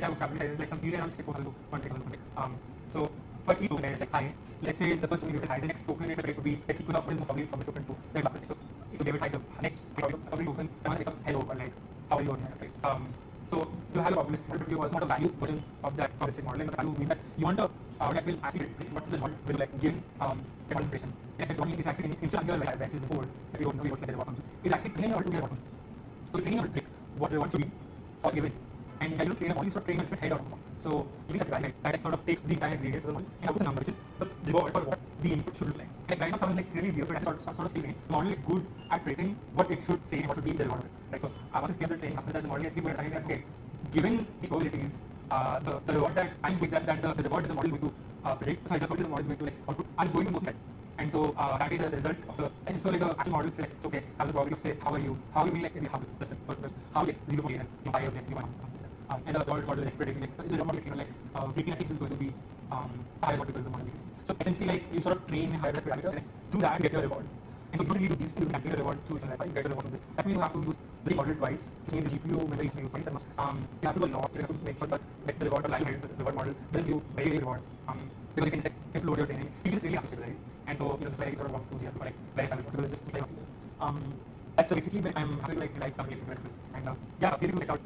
have a probability size like some usually around 64,000 to 1,000. So for each token it's like high. Let's say the first token you get high, the next token it will be let's equal out what is more probably from the token 2. Like so if you give it high, the next probably tokens the ones become hello or like how are you using it, right? So you have a probabilistic model, but you also want a value version of that probabilistic model, and the value means that you want a that will actually predict what the model will like give demonstration. And that one is actually instead of your like branches the board that you don't know what like the reward function. It's actually training a model to be a reward function. So training a model to predict what the reward should be for given. And when you train a model, you sort of train a different head out of the model. So giving such a value that sort of takes the entire gradient to the model and outputs a number which is the reward for what the input should look like. Like right now sounds like really weird, but that's sort of still training. The model is good at predicting what it should say and what should be the reward. Right? So once it's clear the training, after that the model is actually good at saying that okay, given these probabilities, the reward that I'm with that the reward that the model is going to predict, sorry, the reward that the model is going to like output are going to mostly right. And so that is the result of the and so like the actual model say so say have the probability of say how are you being like how this how like 0.8 and 5 like 0.1 something like that. And the model like predicting like the model like predicting ethics is going to be higher what because the model is. So essentially like you sort of train higher the parameter and through that you get your rewards. And so you don't need to do this, you get a reward through you get a reward from this. That means you have to use the model twice, meaning the GPU memory is used twice as much. You have to do a lot, you have to make sure that like, the reward value the reward model doesn't give very rewards. Because you can like upload your training, you just really have to stabilize. And so you know, this is like sort of what you have to like verify because it's just like that's basically when I'm having like coming to this. And yeah, feel free to check out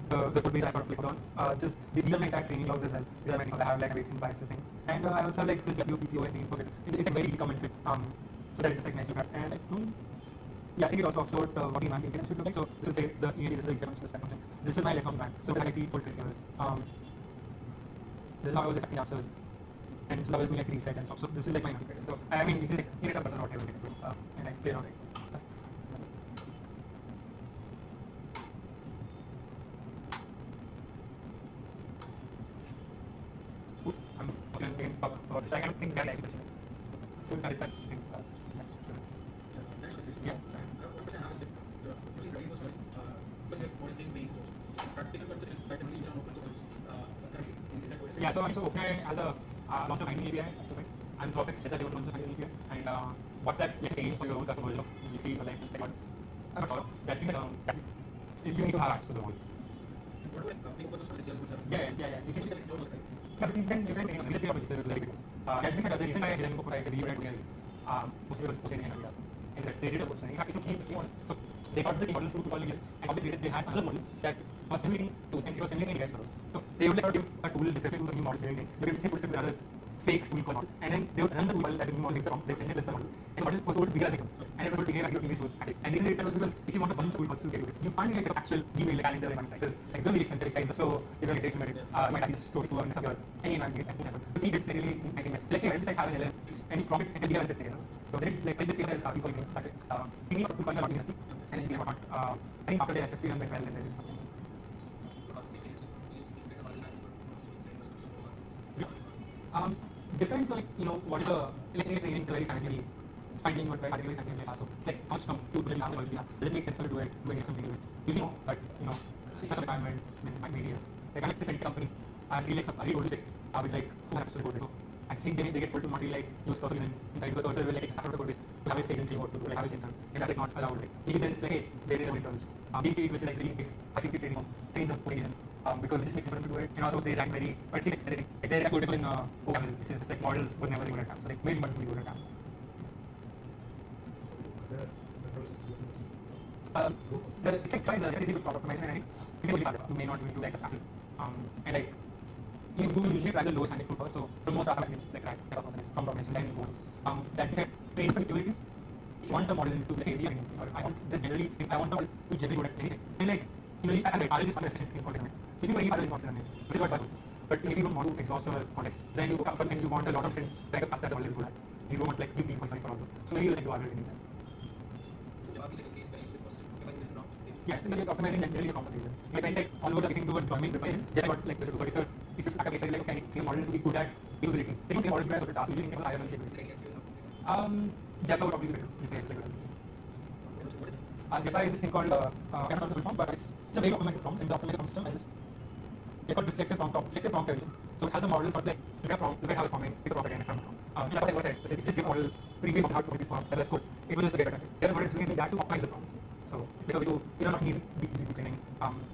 the code base I sort of clicked on. Just these are my entire training logs as well. These are my things I have like weights and biases things. And I also have like the GPU, PPO and things. It's like very easy commented. So that is just like nice to have. And yeah, I think it also talks about what the man should look like. So this is say the EAD, this is the exception, this is that function. This is my electron bank. So when I read full triggers, this is how I was exactly answered. And so that was me like reset and stuff. So this is like my navigator. So I mean, you can like in a person or whatever, and I play around like. I'm going to talk about this. I don't think that I actually we'll discuss things next 2 minutes. Yeah. Using reinforcement, but like one thing based on practical purposes, like only open source. So OpenAI has a launch of Finding API, and Dropbox says that they would launch a Finding API, and what's that let's say for your own custom version of GPT or like what? I'm not sure. That means that you need to have access to the models. Yeah. You can see that it almost right. Yeah, but you can train on this because it's very good. That means that the reason I actually put is really right because mostly was posting in India. And that they did a post. In fact, if you keep on, so they got the models through 2 years, and all they did is they had another model that was simulating tools, and it was simulating AI server. So they would like sort of give a tool description to the new model they would say put it with another fake tool called model, and then they would run the model that the new model later on, they extended this model, and the model was told to be as example, and it was told to behave as your TV source. And the reason it was because if you want a bunch of tool calls to get it, you can't make like actual Gmail calendar and like this. Like very expensive, guys. So you're going to get it. You might have these stories to mess up your any environment. But he did say really nice thing. Like hey, I just like have an LLM, any prompt and give it together. So they did like this thing that people can start it. We need to find a lot of business, and then not. I think after the SFP went well, and they did something. Depends on like what is the like training very financially finding what artificial intelligence has. So it's like how much compute do you have? Does it make sense for you to do it? Doing something to it? Usually no, but it's not requirements and medias. Like I fintech companies are really like really good with like who has access to the code base. So I think they get told to not really like use cursor inside because also they will like extract out the code base to have it say what to do, like have it same time. And that's like not allowed. Like so then it's like hey, there is no internals. DeepSeek, which is like really big, I think training trains of coding agents. Because it just makes sense for them to do it, and also they rank very, but it's like they're good in OCaml, which is like models were never good at time, so like maybe much more good at time. It's like choice. I think with product optimization, I think you can only part you may not need to like the factor, and like you do usually try the lowest hanging fruit first. So for most tasks, like from automation, then you go. That said, train for utilities. If you want the model to like heavy, or I want this generally, I want the model to generally good at anything, and like I just find efficient in context. So you can really find context, which is what matters. But maybe you don't want to exhaust your context. So then you come from and you want a lot of different like a past that the model is good at. You don't want like deep concept for all those. So maybe you like to argue anything. Yes, and then you're optimizing and generally complicated. Like I like all over the facing towards deployment preparation, then I got like this. But if you start a like okay, I model to be good at capabilities. They don't think model to be as good at tasks. Usually think about higher level capabilities. GRPO would probably be better. GRPO is this thing called I don't know the full form, but it's a way to optimize the prompts and the optimize the prompt system. And it's called reflective prompt revision. So it has a model sort of like look at how it's forming, it's a prompt again from the prompt. And that's what I said. If this give a model previous of how to form these prompts, that's course it will just get better. There are models using that to optimize the prompts. So because you do not need deep training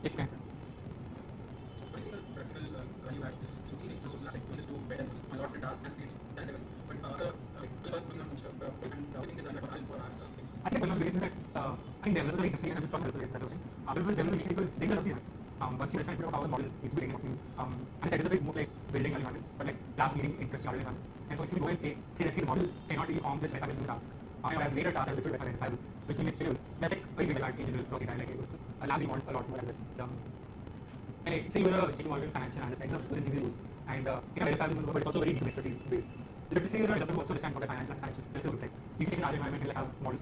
if you can. So practical value add this. So we resources like doing this to better a lot of tasks and it's that level. But other like people are working on some stuff and I think is like for our I think one of the reasons that I think developers are interested in just talking about this. Developers because they love the apps. Once you understand how the model is doing what you and that is a bit more like building environments, but like lab needing interesting environments. And so if you go and say that the model cannot really form this verifiable task. I have made a task which is verifiable, which means schedule. That's like very big advantage in talking like it was a lab you want a lot more as well. And say you're a JP Morgan financial analyst, like the things you use, and it's a verifiable number, but it's also very deep expertise based. Let's say you're a developer who also understands what a financial this looks like. You can take an R environment and like have models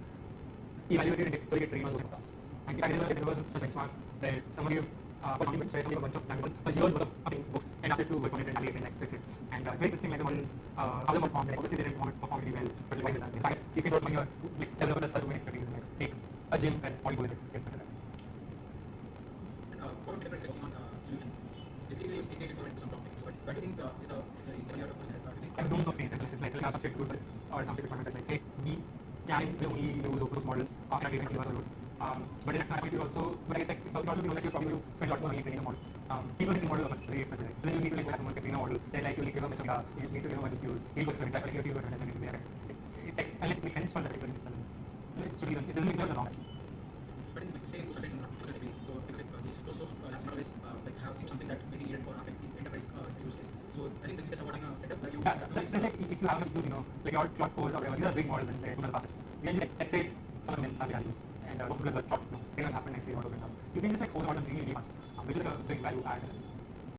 evaluated and get trained on those tasks. And that is why there was such a benchmark where somebody somebody a bunch of languages, a year's worth of books, and asked it to work on it and evaluate and like fix it. And it's very interesting, like the models, how the model formed. Like obviously they didn't perform really well, but like why is that? In fact, you can sort of your like developer does such domain expertise and like take a gym and all go with it, get better. What developers working on solutions? They typically use API for some topics. So what do you think is the internet of I don't know phase it's like some state good or some state requirement that's like hey we can only use those models and I can use those. But it's not also, but I guess like it's also know that you probably will spend a lot more money training a model. People think models are very specific. Then you need to like have someone train a model. Then like you give them a data, you need to give them a GPUs, you go like a few years and then it's like unless it makes sense for that particular it doesn't make sense for the long. But in like say for such so because those labs nowadays like have something that may be needed for enterprise use case. So I think that we just have a setup where you that's like if you have use like your Cloud 4 or whatever, these are big models and they're one of the fastest. You can just like let's say some of them have values and because the short thing will happen next day or whatever. You can just like host a model really fast, which is like a big value add.